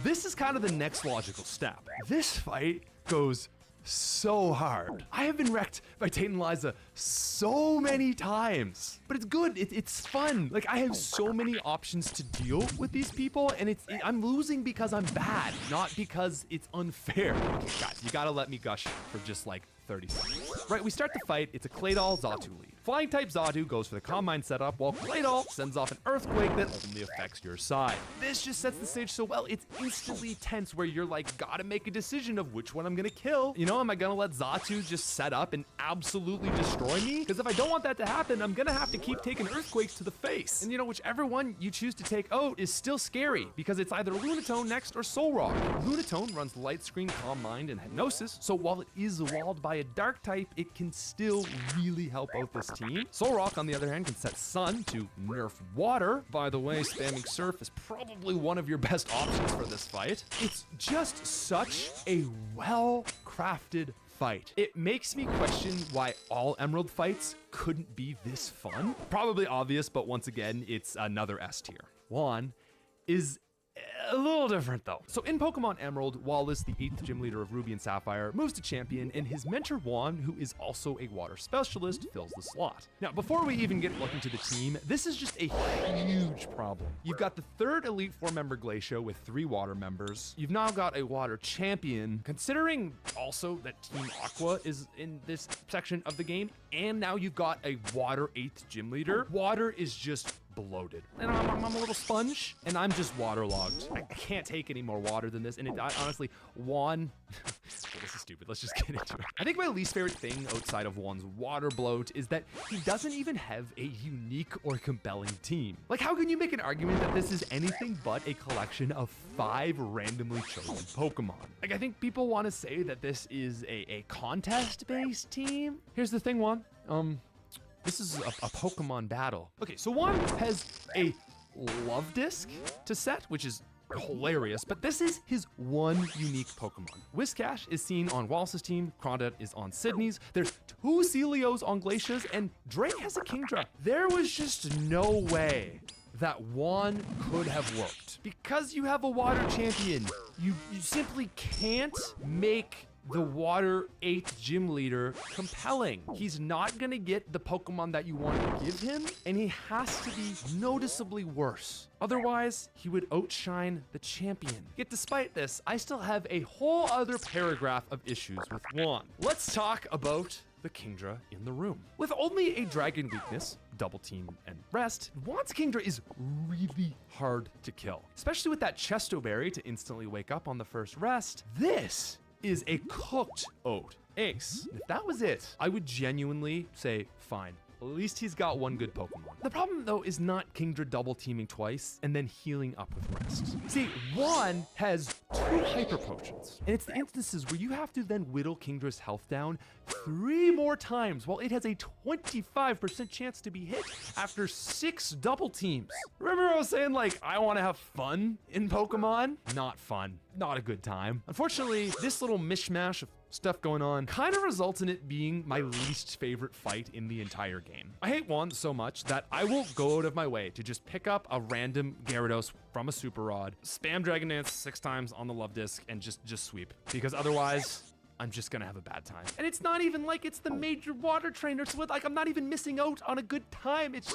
this is kind of the next logical step. This fight goes so hard. I have been wrecked by Tate and Liza so many times, but it's good. It's fun. Like, I have so many options to deal with these people, and I'm losing because I'm bad, not because it's unfair. Okay, guys, you gotta let me gush for just like 30 seconds. Right, we start the fight. It's a Claydol Xatu lead. Flying type Xatu goes for the Combine setup, while Claydol sends off an Earthquake that only affects your side. This just sets the stage so well, it's instantly tense where you're like, gotta make a decision of which one I'm gonna kill. You know, am I gonna let Xatu just set up and absolutely destroy me? Because if I don't want that to happen, I'm gonna have to keep taking Earthquakes to the face. And you know, whichever one you choose to take out is still scary, because it's either Lunatone next or Solrock. Lunatone runs Light Screen, Calm Mind, and Hypnosis, so while it is walled by a Dark type, it can still really help out this team. Solrock, on the other hand, can set Sun to nerf Water. By the way, spamming Surf is probably one of your best options for this fight. It's just such a well-crafted fight. It makes me question why all Emerald fights couldn't be this fun. Probably obvious, but once again, it's another S tier. Juan is a little different though. So in Pokemon Emerald, Wallace, the 8th gym leader of Ruby and Sapphire, moves to champion, and his mentor Juan, who is also a water specialist, fills the slot. Now, before we even get looking to the team, this is just a huge problem. You've got the 3rd Elite 4-member Glacio with 3 water members. You've now got a water champion, considering also that Team Aqua is in this section of the game, and now you've got a water 8th gym leader. Water is just bloated. And I'm a little sponge, and I'm just waterlogged. I can't take any more water than this. And honestly, Juan, this is stupid. Let's just get into it. I think my least favorite thing outside of Juan's water bloat is that he doesn't even have a unique or compelling team. Like, how can you make an argument that this is anything but a collection of 5 randomly chosen Pokemon? Like, I think people want to say that this is a contest-based team. Here's the thing, Juan. This is a Pokemon battle. Okay, so Juan has a Love Disc to set, which is hilarious, but this is his one unique Pokemon. Whiscash is seen on Wallace's team, Crawdad is on Sydney's, there's 2 Celios on Glacia's, and Drake has a Kingdra. There was just no way that Juan could have worked. Because you have a water champion, you simply can't make the water 8th gym leader compelling. He's not gonna get the Pokemon that you want to give him, and he has to be noticeably worse. Otherwise, he would outshine the champion. Yet despite this, I still have a whole other paragraph of issues with Juan. Let's talk about the Kingdra in the room. With only a dragon weakness, double team and rest, Juan's Kingdra is really hard to kill. Especially with that Chesto Berry to instantly wake up on the first rest. This is a cooked oat ace. If that was it, I would genuinely say, fine. At least he's got one good Pokemon. The problem though is not Kingdra double teaming twice and then healing up with rest. See, Juan has 2 hyper potions, and it's the instances where you have to then whittle Kingdra's health down 3 more times while it has a 25% chance to be hit after 6 double teams. Remember I was saying, like, I want to have fun in Pokemon? Not fun. Not a good time. Unfortunately, this little mishmash of stuff going on kind of results in it being my least favorite fight in the entire game. I hate Juan so much that I will go out of my way to just pick up a random Gyarados from a Super Rod, spam Dragon Dance 6 times on the Love Disc, and just sweep. Because otherwise, I'm just gonna have a bad time. And it's not even like it's the major water trainer, so like I'm not even missing out on a good time. It's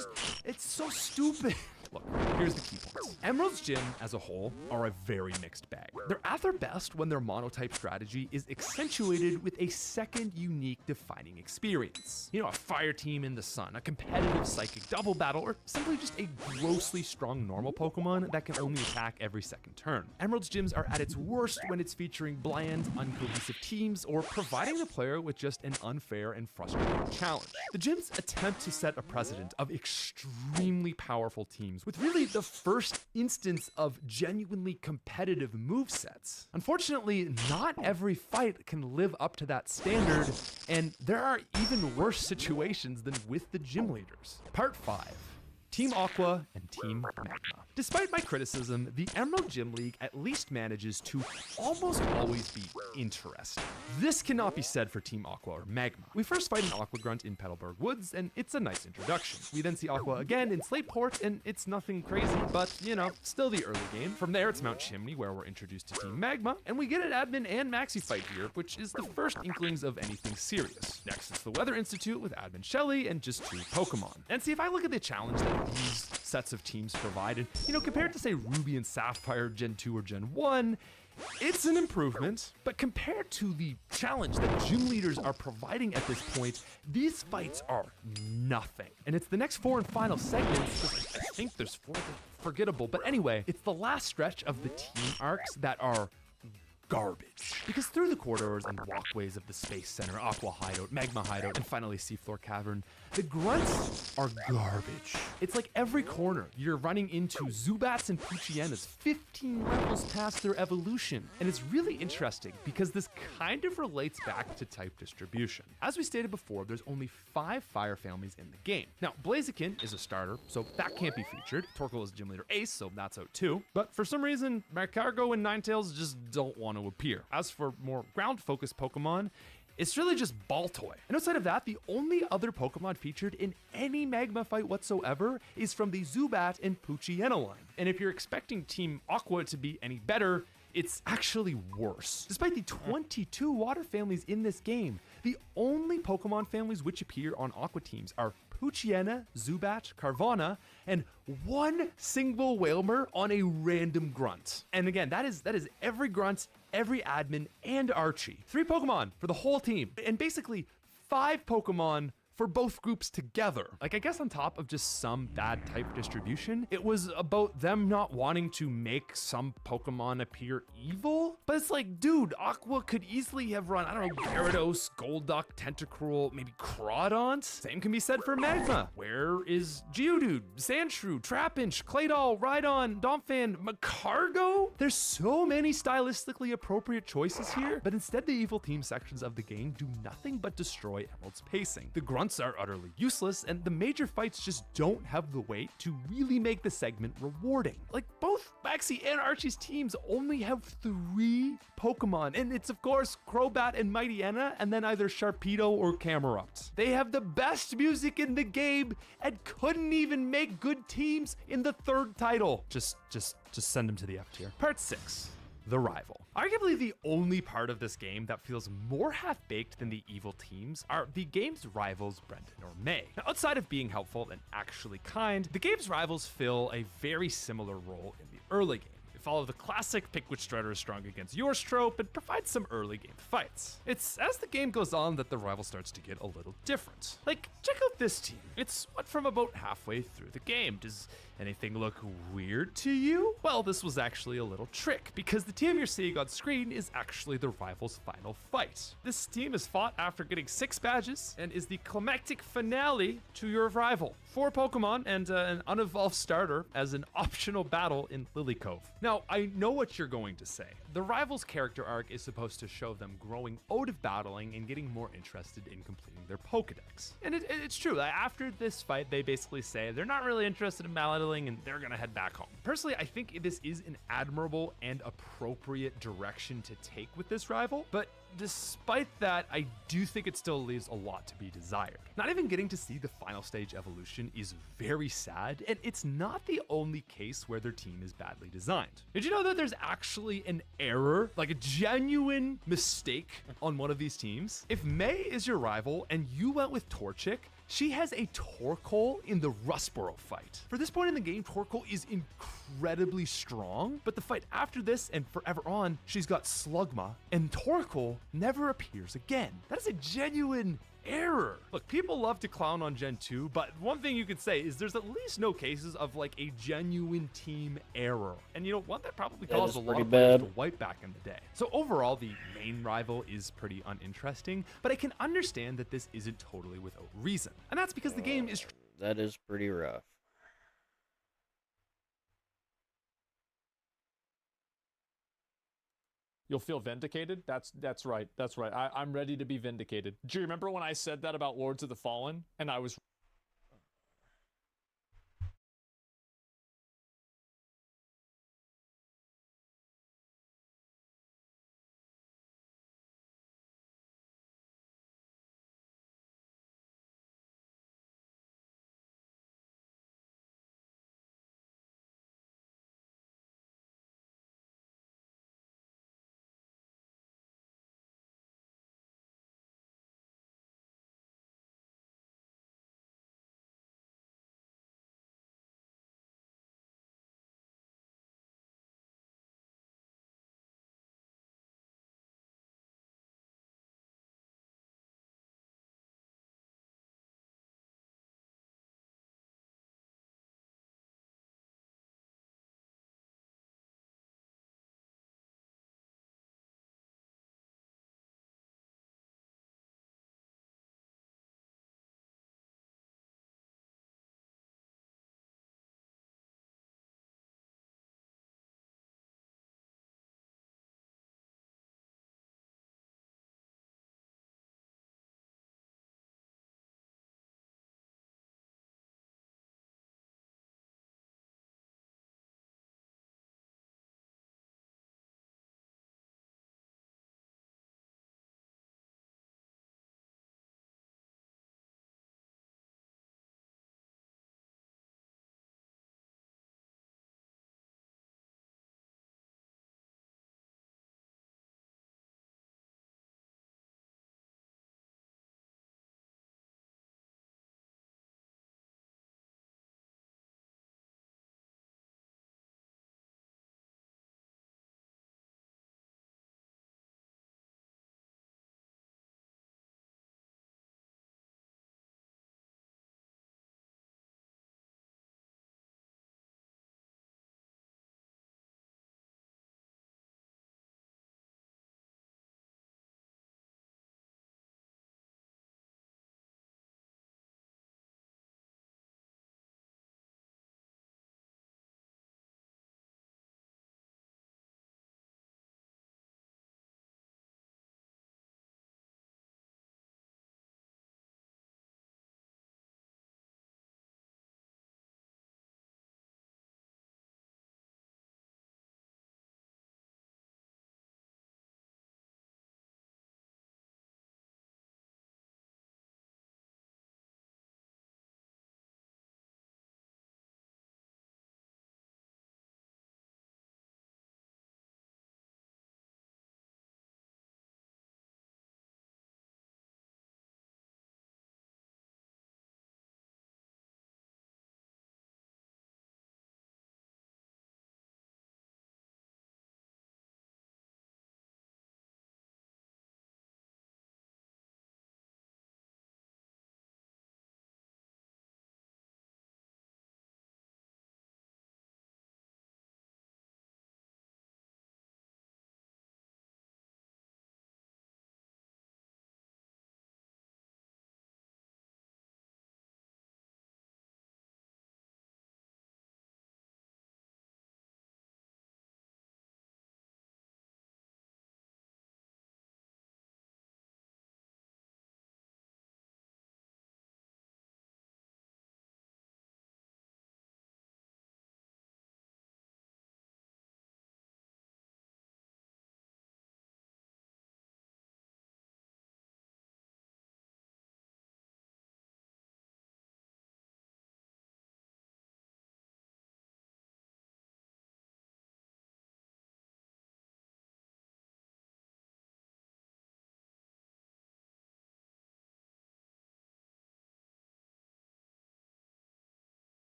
so stupid. Look, here's the key points. Emerald's gym as a whole are a very mixed bag. They're at their best when their monotype strategy is accentuated with a second unique defining experience. You know, a fire team in the sun, a competitive psychic double battle, or simply just a grossly strong normal Pokemon that can only attack every second turn. Emerald's gyms are at its worst when it's featuring bland, uncohesive teams or providing the player with just an unfair and frustrating challenge. The gyms attempt to set a precedent of extremely powerful teams with really the first instance of genuinely competitive movesets. Unfortunately, not every fight can live up to that standard, and there are even worse situations than with the gym leaders. Part 5. Team Aqua and Team Magma. Despite my criticism, the Emerald Gym League at least manages to almost always be interesting. This cannot be said for Team Aqua or Magma. We first fight an Aqua Grunt in Petalburg Woods, and it's a nice introduction. We then see Aqua again in Slateport, and it's nothing crazy, but, you know, still the early game. From there, it's Mount Chimney, where we're introduced to Team Magma, and we get an admin and maxi fight here, which is the first inklings of anything serious. Next, it's the Weather Institute with Admin Shelly and just 2 Pokemon. And see, if I look at the challenge that these sets of teams provided, you know, compared to say Ruby and Sapphire Gen 2 or Gen 1, it's an improvement, but compared to the challenge that gym leaders are providing at this point, these fights are nothing. And it's the next 4 and final segments, I think there's 4 that are forgettable, but anyway, it's the last stretch of the team arcs that are garbage. Because through the corridors and walkways of the Space Center, Aqua Hideout, Magma Hideout, and finally Seafloor Cavern, the grunts are garbage. It's like every corner, you're running into Zubats and Puchienas 15 levels past their evolution. And it's really interesting because this kind of relates back to type distribution. As we stated before, there's only 5 fire families in the game. Now, Blaziken is a starter, so that can't be featured. Torkoal is Gym Leader Ace, so that's out too. But for some reason, Magcargo and Ninetales just don't want to appear. As for more ground-focused Pokemon, it's really just Baltoy. And outside of that, the only other Pokemon featured in any Magma fight whatsoever is from the Zubat and Poochyena line. And if you're expecting Team Aqua to be any better, it's actually worse. Despite the 22 water families in this game, the only Pokemon families which appear on Aqua teams are Poochyena, Zubat, Carvana, and 1 single Wailmer on a random grunt. And again, that is every grunt, every admin, and Archie. 3 Pokemon for the whole team, and basically 5 Pokemon for both groups together. Like, I guess on top of just some bad type distribution, it was about them not wanting to make some Pokemon appear evil. But it's like, dude, Aqua could easily have run, I don't know, Gyarados, Golduck, Tentacruel, maybe Crawdont. Same can be said for Magma. Where is Geodude, Sandshrew, Trapinch, Claydol, Rhydon, Donphan, Magcargo? There's so many stylistically appropriate choices here, but instead the evil team sections of the game do nothing but destroy Emerald's pacing. The grunts are utterly useless, and the major fights just don't have the weight to really make the segment rewarding. Like, both Maxie and Archie's teams only have 3 Pokemon, and it's of course Crobat and Mightyena, and then either Sharpedo or Camerupt. They have the best music in the game and couldn't even make good teams in the 3rd title. Just send them to the F tier. Part 6. The Rival. Arguably the only part of this game that feels more half-baked than the evil teams are the game's rivals, Brendan or May. Now, outside of being helpful and actually kind, the game's rivals fill a very similar role in the early game. They follow the classic pick which strider is strong against yours trope and provide some early game fights. It's as the game goes on that the rival starts to get a little different. Like, check out this team. It's what, from about halfway through the game. Does anything look weird to you? Well, this was actually a little trick, because the team you're seeing on screen is actually the rival's final fight. This team is fought after getting 6 badges and is the climactic finale to your rival. 4 Pokemon and an unevolved starter as an optional battle in Lily Cove. Now, I know what you're going to say. The rival's character arc is supposed to show them growing out of battling and getting more interested in completing their Pokedex. And it's true, after this fight, they basically say they're not really interested in battling and they're gonna head back home. Personally, I think this is an admirable and appropriate direction to take with this rival, but despite that, I do think it still leaves a lot to be desired. Not even getting to see the final stage evolution is very sad, and it's not the only case where their team is badly designed. Did you know that there's actually an error, like a genuine mistake on one of these teams? If May is your rival and you went with Torchic, she has a Torkoal in the Rustboro fight. For this point in the game, Torkoal is incredibly strong, but the fight after this and forever on, she's got Slugma, and Torkoal never appears again. That is a genuine error. Look, people love to clown on Gen 2, but one thing you could say is there's at least no cases of like a genuine team error. And you know, one that probably caused a lot of players to wipe back in the day. So overall, the main rival is pretty uninteresting, but I can understand that this isn't totally without reason. And that's because the game is... That is pretty rough. You'll feel vindicated? That's right. That's right. I'm ready to be vindicated. Do you remember when I said that about Lords of the Fallen? And I was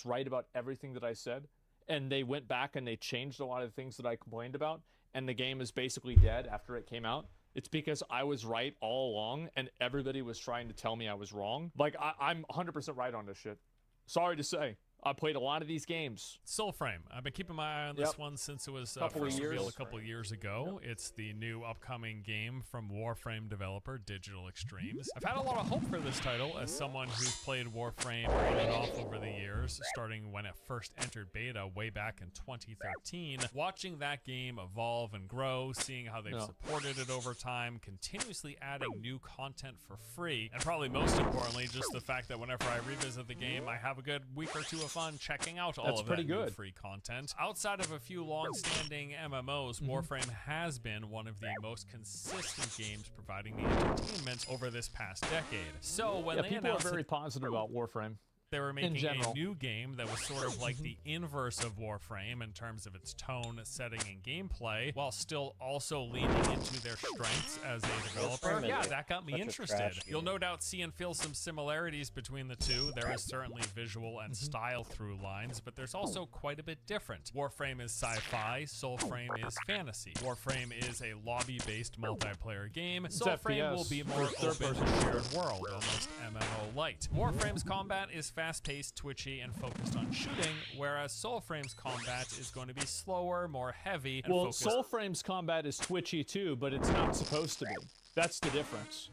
right about everything that I said, and they went back and they changed a lot of things that I complained about, and the game is basically dead after it came out, it's because I was right all along, and everybody was trying to tell me I was wrong. Like, I'm 100% right on this shit. Sorry to say. I played a lot of these games. Soulframe. I've been keeping my eye on this one since it was first revealed a couple years ago. It's the new upcoming game from Warframe developer Digital Extremes. I've had a lot of hope for this title as someone who's played Warframe on and off over the years, starting when it first entered beta way back in 2013. Watching that game evolve and grow, seeing how they've supported it over time, continuously adding new content for free, and probably most importantly, just the fact that whenever I revisit the game, I have a good week or two of fun checking out all of that new free content. Outside of a few long-standing MMOs, Warframe has been one of the most consistent games providing the entertainment over this past decade. So when they people are announced very positive about Warframe. they were making a new game that was sort of like the inverse of Warframe in terms of its tone, setting, and gameplay, while still also leaning into their strengths as a developer. Yeah, that got me interested. You'll no doubt see and feel some similarities between the two. There is certainly visual and style through lines, but there's also quite a bit different. Warframe is sci-fi, Soulframe is fantasy. Warframe is a lobby-based multiplayer game. Soulframe will be more open shared world, almost MMO-light. Warframe's combat is fast-paced, twitchy, and focused on shooting, whereas Soulframe's combat is going to be slower, more heavy, and focused. Soulframe's combat is twitchy too, but it's not supposed to be. That's the difference.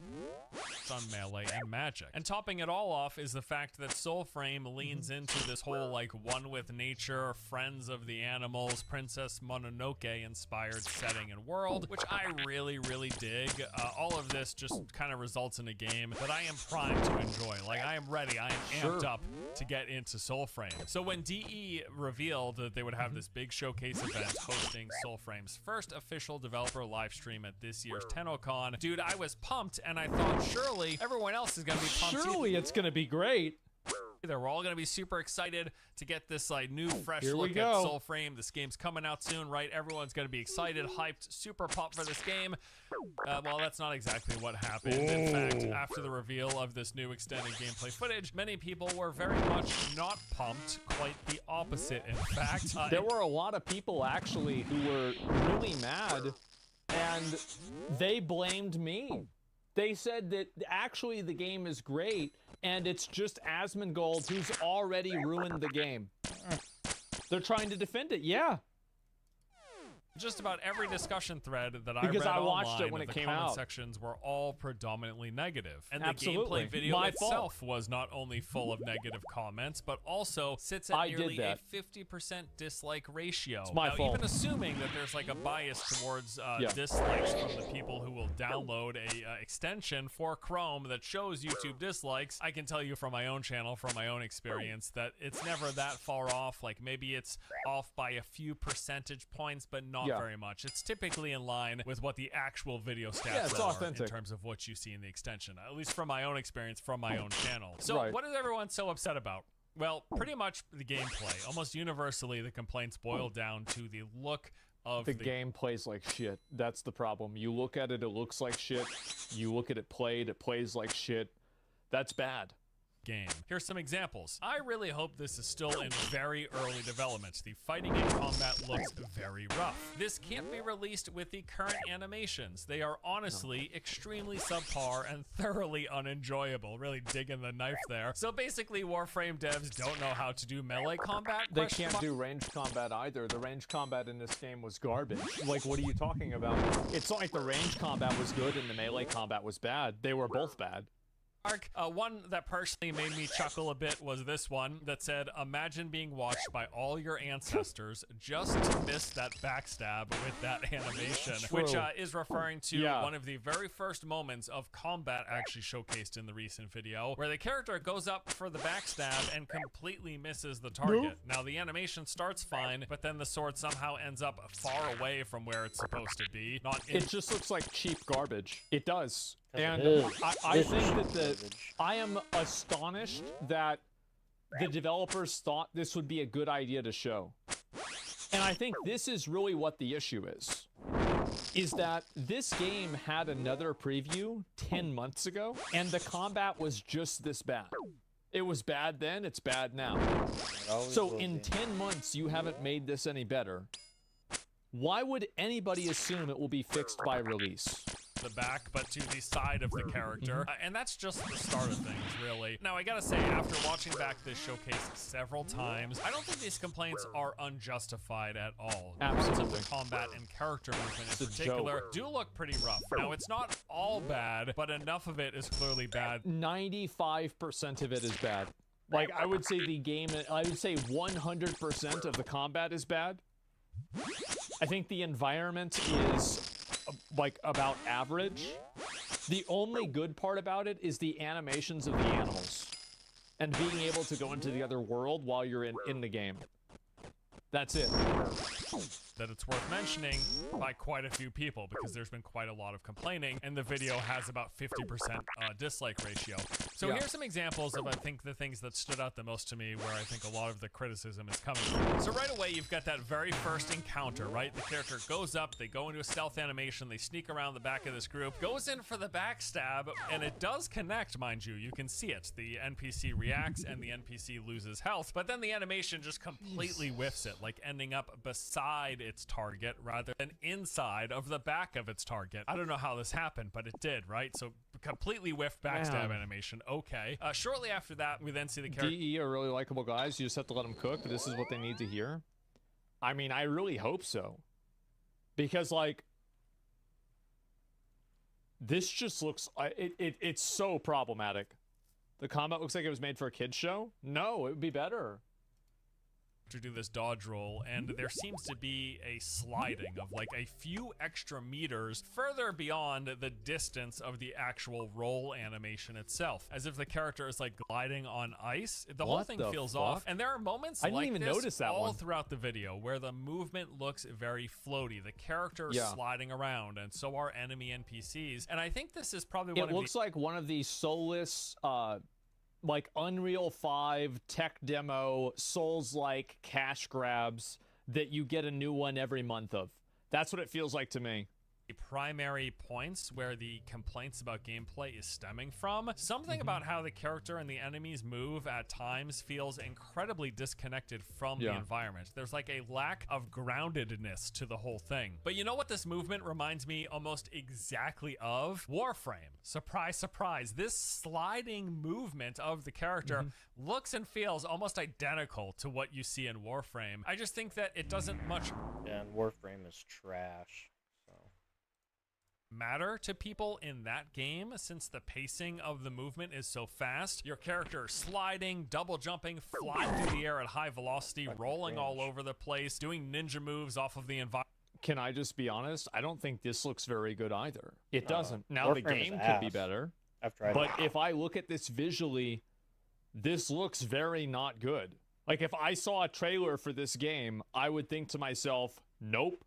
On melee and magic. And topping it all off is the fact that Soulframe leans into this whole like one with nature, friends of the animals, Princess Mononoke inspired setting and world, which I really, really dig. All of this just kind of results in a game that I am primed to enjoy. Like I am ready, I am amped up to get into Soulframe. So when DE revealed that they would have this big showcase event hosting Soulframe's first official developer live stream at this year's TennoCon, dude, I was pumped and I thought surely everyone else is going to be pumped. Surely it's going to be great. We're all going to be super excited to get this like new fresh look at Soulframe. This game's coming out soon, right? Everyone's going to be excited, hyped, super pumped for this game. Well, that's not exactly what happened. In fact, after the reveal of this new extended gameplay footage, many people were very much not pumped. Quite the opposite, in fact. There were a lot of people actually who were really mad, and they blamed me. They said that actually the game is great, and it's just Asmongold who's already ruined the game. They're trying to defend it, yeah. Just about every discussion thread that because I read I watched online, it when it the came comment out. sections were all predominantly negative. And Absolutely. the gameplay video My itself fault. was not only full of negative comments, but also sits at nearly a 50% dislike ratio. It's my now, fault. even assuming that there's like a bias towards dislikes from the people who will download a extension for Chrome that shows YouTube dislikes, I can tell you from my own channel, from my own experience, that it's never that far off. Like maybe it's off by a few percentage points, but not very much. It's typically in line with what the actual video stats are in terms of what you see in the extension, at least from my own experience, from my own channel. So what is everyone so upset about? Well, pretty much the gameplay. Almost universally, the complaints boil down to the look of the game plays like shit. That's the problem. You look at it, it looks like shit. You look at it played, it plays like shit. That's bad. Game. Here's some examples. I really hope this is still in very early development. The fighting and combat looks very rough. This can't be released with the current animations. They are honestly extremely subpar and thoroughly unenjoyable. Really digging the knife there. So basically, Warframe devs don't know how to do melee combat. They can't do ranged combat either. The ranged combat in this game was garbage. Like, what are you talking about? It's not like the ranged combat was good and the melee combat was bad. They were both bad. One that personally made me chuckle a bit was this one that said, imagine being watched by all your ancestors just to miss that backstab with that animation, which is referring to one of the very first moments of combat actually showcased in the recent video, where the character goes up for the backstab and completely misses the target. Now, the animation starts fine, but then the sword somehow ends up far away from where it's supposed to be. It just looks like cheap garbage. It does. And I think that I am astonished that the developers thought this would be a good idea to show. And I think this is really what the issue is that this game had another preview 10 months ago, and the combat was just this bad. It was bad then, it's bad now. So in 10 months, you haven't made this any better. Why would anybody assume it will be fixed by release? The back, but to the side of the character. And that's just the start of things, really. Now, I gotta say, after watching back this showcase several times, I don't think these complaints are unjustified at all. Parts of the combat and character movement in particular do look pretty rough. Now, it's not all bad, but enough of it is clearly bad. 95% of it is bad. Like, I would say the game, I would say 100% of the combat is bad. I think the environment is like about average. The only good part about it is the animations of the animals and being able to go into the other world while you're in the game. That's it. That it's worth mentioning by quite a few people, because there's been quite a lot of complaining, and the video has about 50% dislike ratio. So here's some examples of, I think, the things that stood out the most to me, where I think a lot of the criticism is coming from. So right away, you've got that very first encounter, right? The character goes up, they go into a stealth animation, they sneak around the back of this group, goes in for the backstab, and it does connect, mind you. You can see it. The NPC reacts, and the NPC loses health, but then the animation just completely whiffs it, like ending up beside its target rather than inside of the back of its target. I don't know how this happened, but it did, right? So completely whiffed backstab animation. Okay. Shortly after that, we then see the character. DE are really likable guys. You just have to let them cook. This is what they need to hear. I mean, I really hope so. Because, like, this just looks... it's so problematic. The combat looks like it was made for a kid's show. No, it would be better. To do this dodge roll, and there seems to be a sliding of like a few extra meters further beyond the distance of the actual roll animation itself, as if the character is like gliding on ice. The whole thing feels off, and there are moments like this all throughout the video where the movement looks very floaty. The character is sliding around, and so are enemy NPCs, and I think this is probably one of the... It looks like one of these soulless like Unreal 5 tech demo Souls-like cash grabs that you get a new one every month of. That's what it feels like to me. Primary points where the complaints about gameplay is stemming from. Something about how the character and the enemies move at times feels incredibly disconnected from the environment. There's like a lack of groundedness to the whole thing. But you know what this movement reminds me almost exactly of? Warframe. Surprise, surprise. This sliding movement of the character looks and feels almost identical to what you see in Warframe. I just think that it doesn't much... Yeah, and Warframe is trash. Matter to people in that game, since the pacing of the movement is so fast. Your character sliding, double jumping, flying through the air at high velocity, rolling all over the place, doing ninja moves off of the environment. Can I just be honest? I don't think this looks very good either. It doesn't. Now the game could be better. But if I look at this visually, this looks very not good. Like if I saw a trailer for this game, I would think to myself, nope.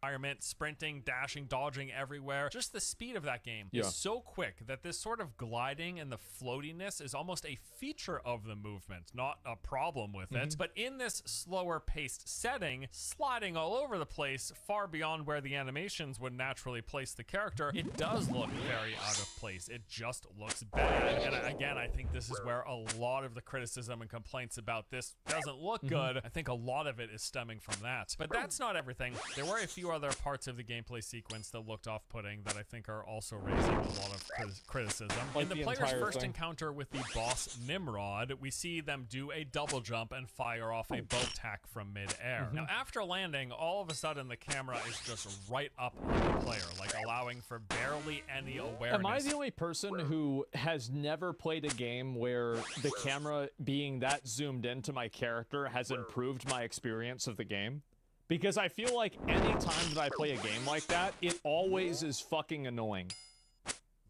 Environment, sprinting, dashing, dodging everywhere. Just the speed of that game is so quick that this sort of gliding and the floatiness is almost a feature of the movement, not a problem with it. But in this slower paced setting, sliding all over the place, far beyond where the animations would naturally place the character, it does look very out of place. It just looks bad. And again, I think this is where a lot of the criticism and complaints about this doesn't look good. I think a lot of it is stemming from that. But that's not everything. There were a few other parts of the gameplay sequence that looked off-putting that I think are also raising a lot of criticism. Like in the player's first encounter with the boss Nimrod, we see them do a double jump and fire off a boat tack from mid-air. Now, after landing, all of a sudden the camera is just right up on the player, like allowing for barely any awareness. Am I the only person who has never played a game where the camera being that zoomed into my character has improved my experience of the game? Because I feel like any time that I play a game like that, it always is fucking annoying.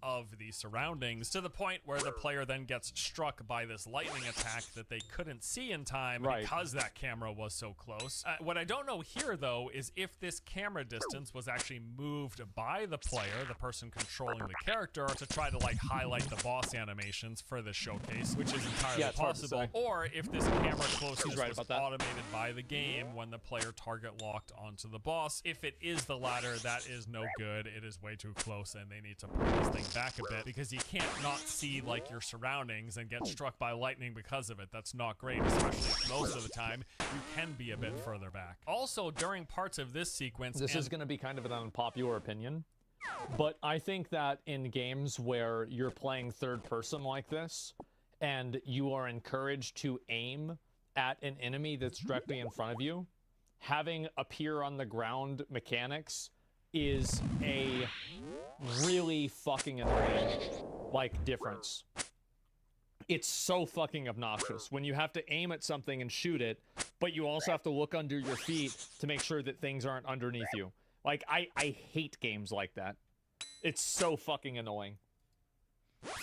Of the surroundings, to the point where the player then gets struck by this lightning attack that they couldn't see in time because that camera was so close. What I don't know here, though, is if this camera distance was actually moved by the player, the person controlling the character, to try to like highlight the boss animations for this showcase, which is entirely possible, or if this camera closeness was automated by the game when the player target locked onto the boss. If it is the latter, that is no good. It is way too close, and they need to pull this thing back a bit because you can't not see like your surroundings and get struck by lightning because of it. That's not great, especially if most of the time you can be a bit further back. Also, during parts of this sequence, This is going to be kind of an unpopular opinion, but I think that in games where you're playing third person like this, and you are encouraged to aim at an enemy that's directly in front of you, having appear on the ground mechanics is a really fucking annoying, like, difference. It's so fucking obnoxious when you have to aim at something and shoot it, but you also have to look under your feet to make sure that things aren't underneath you. Like, I hate games like that. It's so fucking annoying.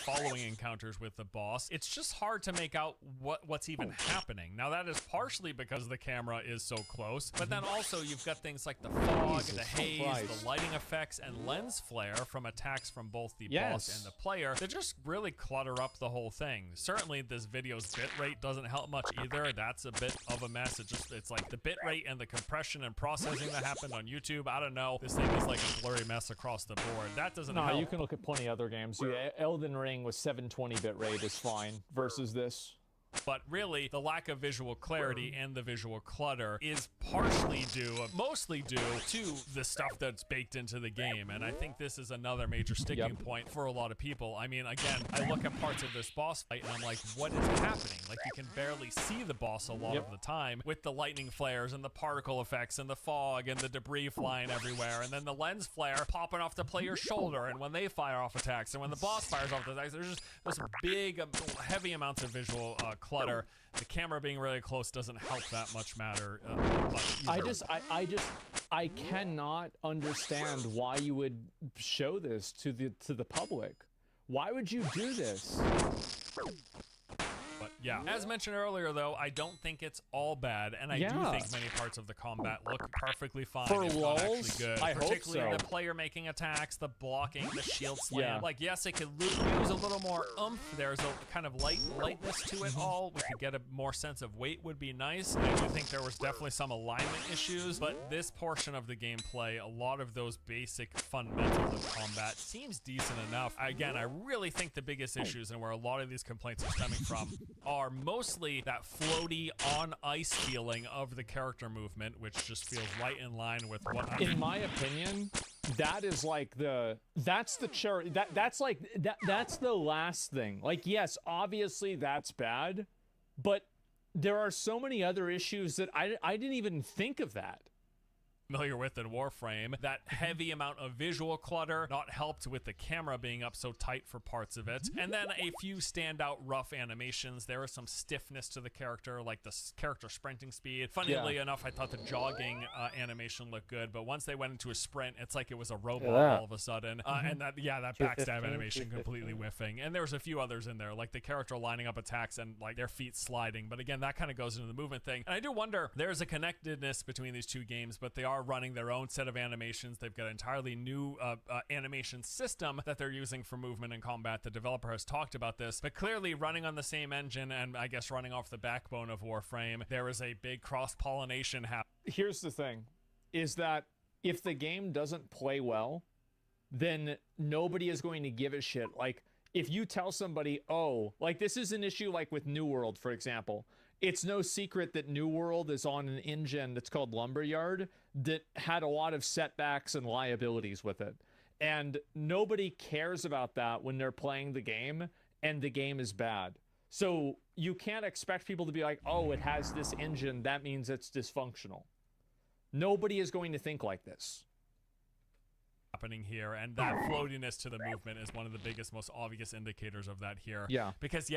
Following encounters with the boss, it's just hard to make out what's even happening. Now that is partially because the camera is so close, but then also you've got things like the fog, the haze, the lighting effects, and lens flare from attacks from both the boss and the player that just really clutter up the whole thing. Certainly this video's bitrate doesn't help much either. That's a bit of a mess. It's like the bitrate and the compression and processing that happened on YouTube. I don't know. This thing is like a blurry mess across the board. That doesn't help. You can look at plenty of other games. Elden Ring with 720 bitrate is fine versus this. But really, the lack of visual clarity and the visual clutter is partially due, mostly due to the stuff that's baked into the game. And I think this is another major sticking point for a lot of people. I mean, again, I look at parts of this boss fight and I'm like, what is happening? Like, you can barely see the boss a lot of the time with the lightning flares and the particle effects and the fog and the debris flying everywhere. And then the lens flare popping off the player's shoulder. And when they fire off attacks and when the boss fires off attacks, there's big, heavy amounts of visual clutter. The camera being really close doesn't help that much matter. I cannot understand why you would show this to the public. Why would you do this? But yeah, as mentioned earlier, though, I don't think it's all bad, and I do think many parts of the combat look perfectly fine. For if not lulz, actually good. I hope Particularly so. the player making attacks, the blocking, the shield slam. Like, yes, it could use a little more oomph. There's a kind of lightness to it all. We could get a more sense of weight would be nice. I do think there was definitely some alignment issues, but this portion of the gameplay, a lot of those basic fundamentals of combat seems decent enough. Again, I really think the biggest issues and where a lot of these complaints are stemming from are mostly that floaty on ice feeling of the character movement, which just feels right in line with what in my opinion, that's the cherry. That's the last thing. Like, yes, obviously that's bad, but there are so many other issues that I didn't even think of that. Familiar with in Warframe, that heavy amount of visual clutter not helped with the camera being up so tight for parts of it, and then a few standout rough animations. There was some stiffness to the character, like the character sprinting speed. Funnily enough, I thought the jogging animation looked good, but once they went into a sprint, it's like it was a robot all of a sudden. And that backstab animation completely whiffing. And there was a few others in there, like the character lining up attacks and like their feet sliding. But again, that kind of goes into the movement thing. And I do wonder, there's a connectedness between these two games, but they are running their own set of animations. They've got an entirely new animation system that they're using for movement and combat. The developer has talked about this, but clearly running on the same engine and I guess running off the backbone of Warframe, there is a big cross-pollination happening. Here's the thing, is that if the game doesn't play well, then nobody is going to give a shit. Like, if you tell somebody, oh, like this is an issue like with New World, for example. It's no secret that New World is on an engine that's called Lumberyard that had a lot of setbacks and liabilities with it. And nobody cares about that when they're playing the game and the game is bad. So you can't expect people to be like, oh, it has this engine, that means it's dysfunctional. Nobody is going to think like this. Happening here, and that floatiness to the movement is one of the biggest, most obvious indicators of that here. Yeah. Because,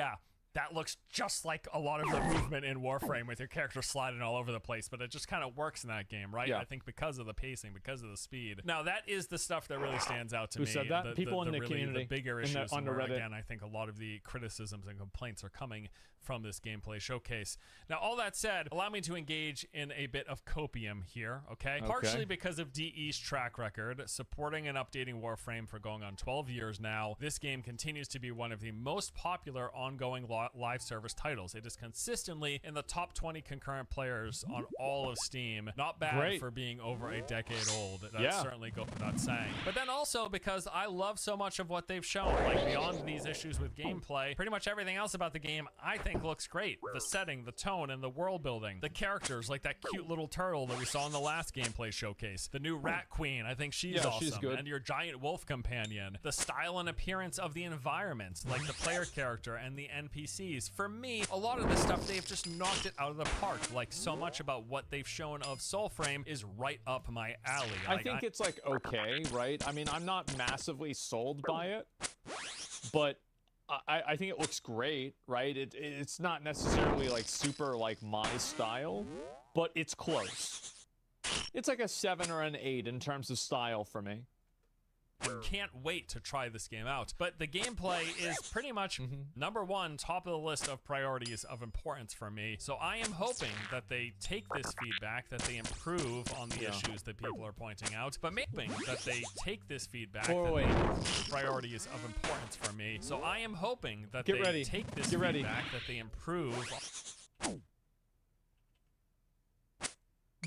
that looks just like a lot of the movement in Warframe with your character sliding all over the place, but it just kind of works in that game, right? Yeah. I think because of the pacing, because of the speed. Now, that is the stuff that really stands out to me. Who said that? People in the community. The bigger issues, on the where, Reddit. again, I think a lot of the criticisms and complaints are coming from this gameplay showcase. Now, all that said, allow me to engage in a bit of copium here, okay? Partially because of DE's track record, supporting and updating Warframe for going on 12 years now. This game continues to be one of the most popular ongoing live service titles. It is consistently in the top 20 concurrent players on all of Steam. Not bad for being over a decade old. That certainly goes without saying. But then also because I love so much of what they've shown, like beyond these issues with gameplay, pretty much everything else about the game I think looks great. The setting, the tone, and the world building. The characters, like that cute little turtle that we saw in the last gameplay showcase. The new Rat Queen, I think she's awesome. She's good. And your giant wolf companion. The style and appearance of the environments, like the player character and the NPCs. For me, a lot of this stuff, they've just knocked it out of the park. Like, so much about what they've shown of Soulframe is right up my alley. I think it's like okay, right? I mean, I'm not massively sold by it, but I think it looks great, right? It's not necessarily like super like my style, but it's close. It's like a 7 or an 8 in terms of style for me. Can't wait to try this game out. But the gameplay is pretty much number one, top of the list of priorities of importance for me. So I am hoping that they take this feedback, that they improve on the issues that people are pointing out, but maybe that they take this feedback, priorities of importance for me. So I am hoping that they take this feedback, that they improve.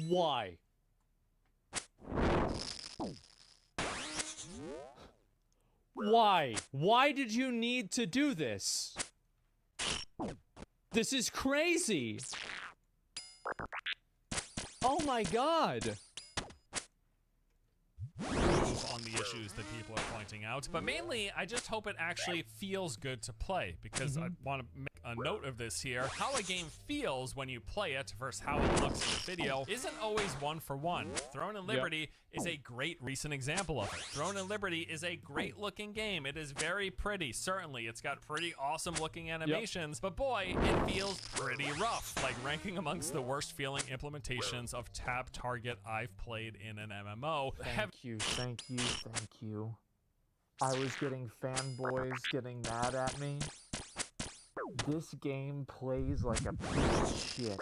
Why? Why? Why did you need to do this? This is crazy. Oh my god. On the issues that people are pointing out, but mainly I just hope it actually feels good to play, because I want to make a note of this here. How a game feels when you play it versus how it looks in the video isn't always one for one. Throne and Liberty is a great recent example of it. Throne and Liberty is a great looking game. It is very pretty, certainly. It's got pretty awesome looking animations, but boy, it feels pretty rough, like ranking amongst the worst feeling implementations of tab target I've played in an MMO. Thank you. I was getting fanboys getting mad at me. This game plays like a piece of shit.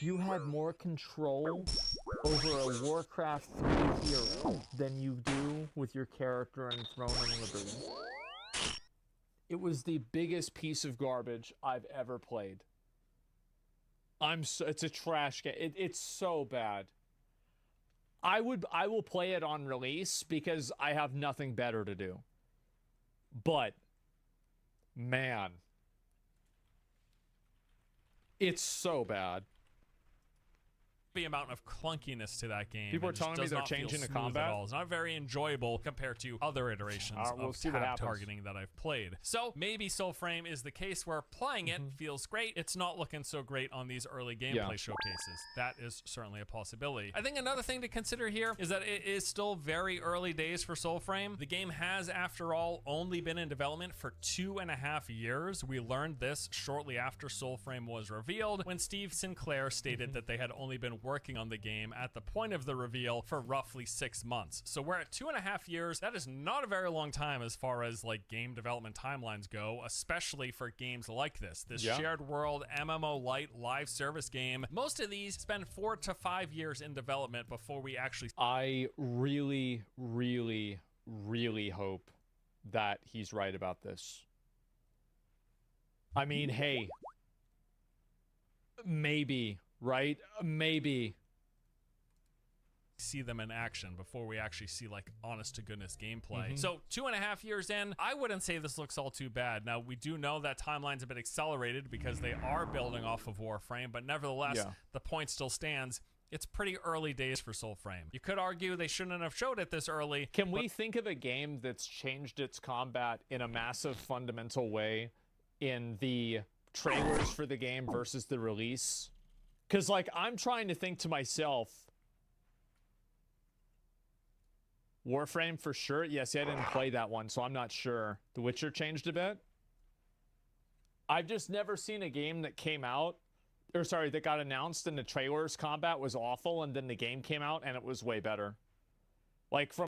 You had more control over a Warcraft 3 hero than you do with your character in Throne and Liberty. It was the biggest piece of garbage I've ever played. It's a trash game. It's so bad. I will play it on release because I have nothing better to do. But man, it's so bad. The amount of clunkiness to that game. People are telling me they're changing the combat. It's not very enjoyable compared to other iterations of tab targeting that I've played. So maybe Soulframe is the case where playing it feels great. It's not looking so great on these early gameplay showcases. That is certainly a possibility. I think another thing to consider here is that it is still very early days for Soulframe. The game has, after all, only been in development for 2.5 years. We learned this shortly after Soulframe was revealed, when Steve Sinclair stated that they had only been working on the game at the point of the reveal for roughly 6 months. So we're at 2.5 years. That is not a very long time as far as like game development timelines go, especially for games like this. This shared world MMO light live service game. Most of these spend 4 to 5 years in development before we actually. I really, really, really hope that he's right about this. I mean, hey, maybe. Right? Maybe. See them in action before we actually see like honest to goodness gameplay. So 2.5 years in, I wouldn't say this looks all too bad. Now we do know that timeline's a bit accelerated because they are building off of Warframe, but nevertheless, the point still stands. It's pretty early days for Soulframe. You could argue they shouldn't have showed it this early. Can we think of a game that's changed its combat in a massive fundamental way in the trailers for the game versus the release? Because, like, I'm trying to think to myself, Warframe for sure. Yes, I didn't play that one, so I'm not sure. The Witcher changed a bit. I've just never seen a game that came out, or sorry, that got announced and the trailers combat was awful, and then the game came out and it was way better. Like, from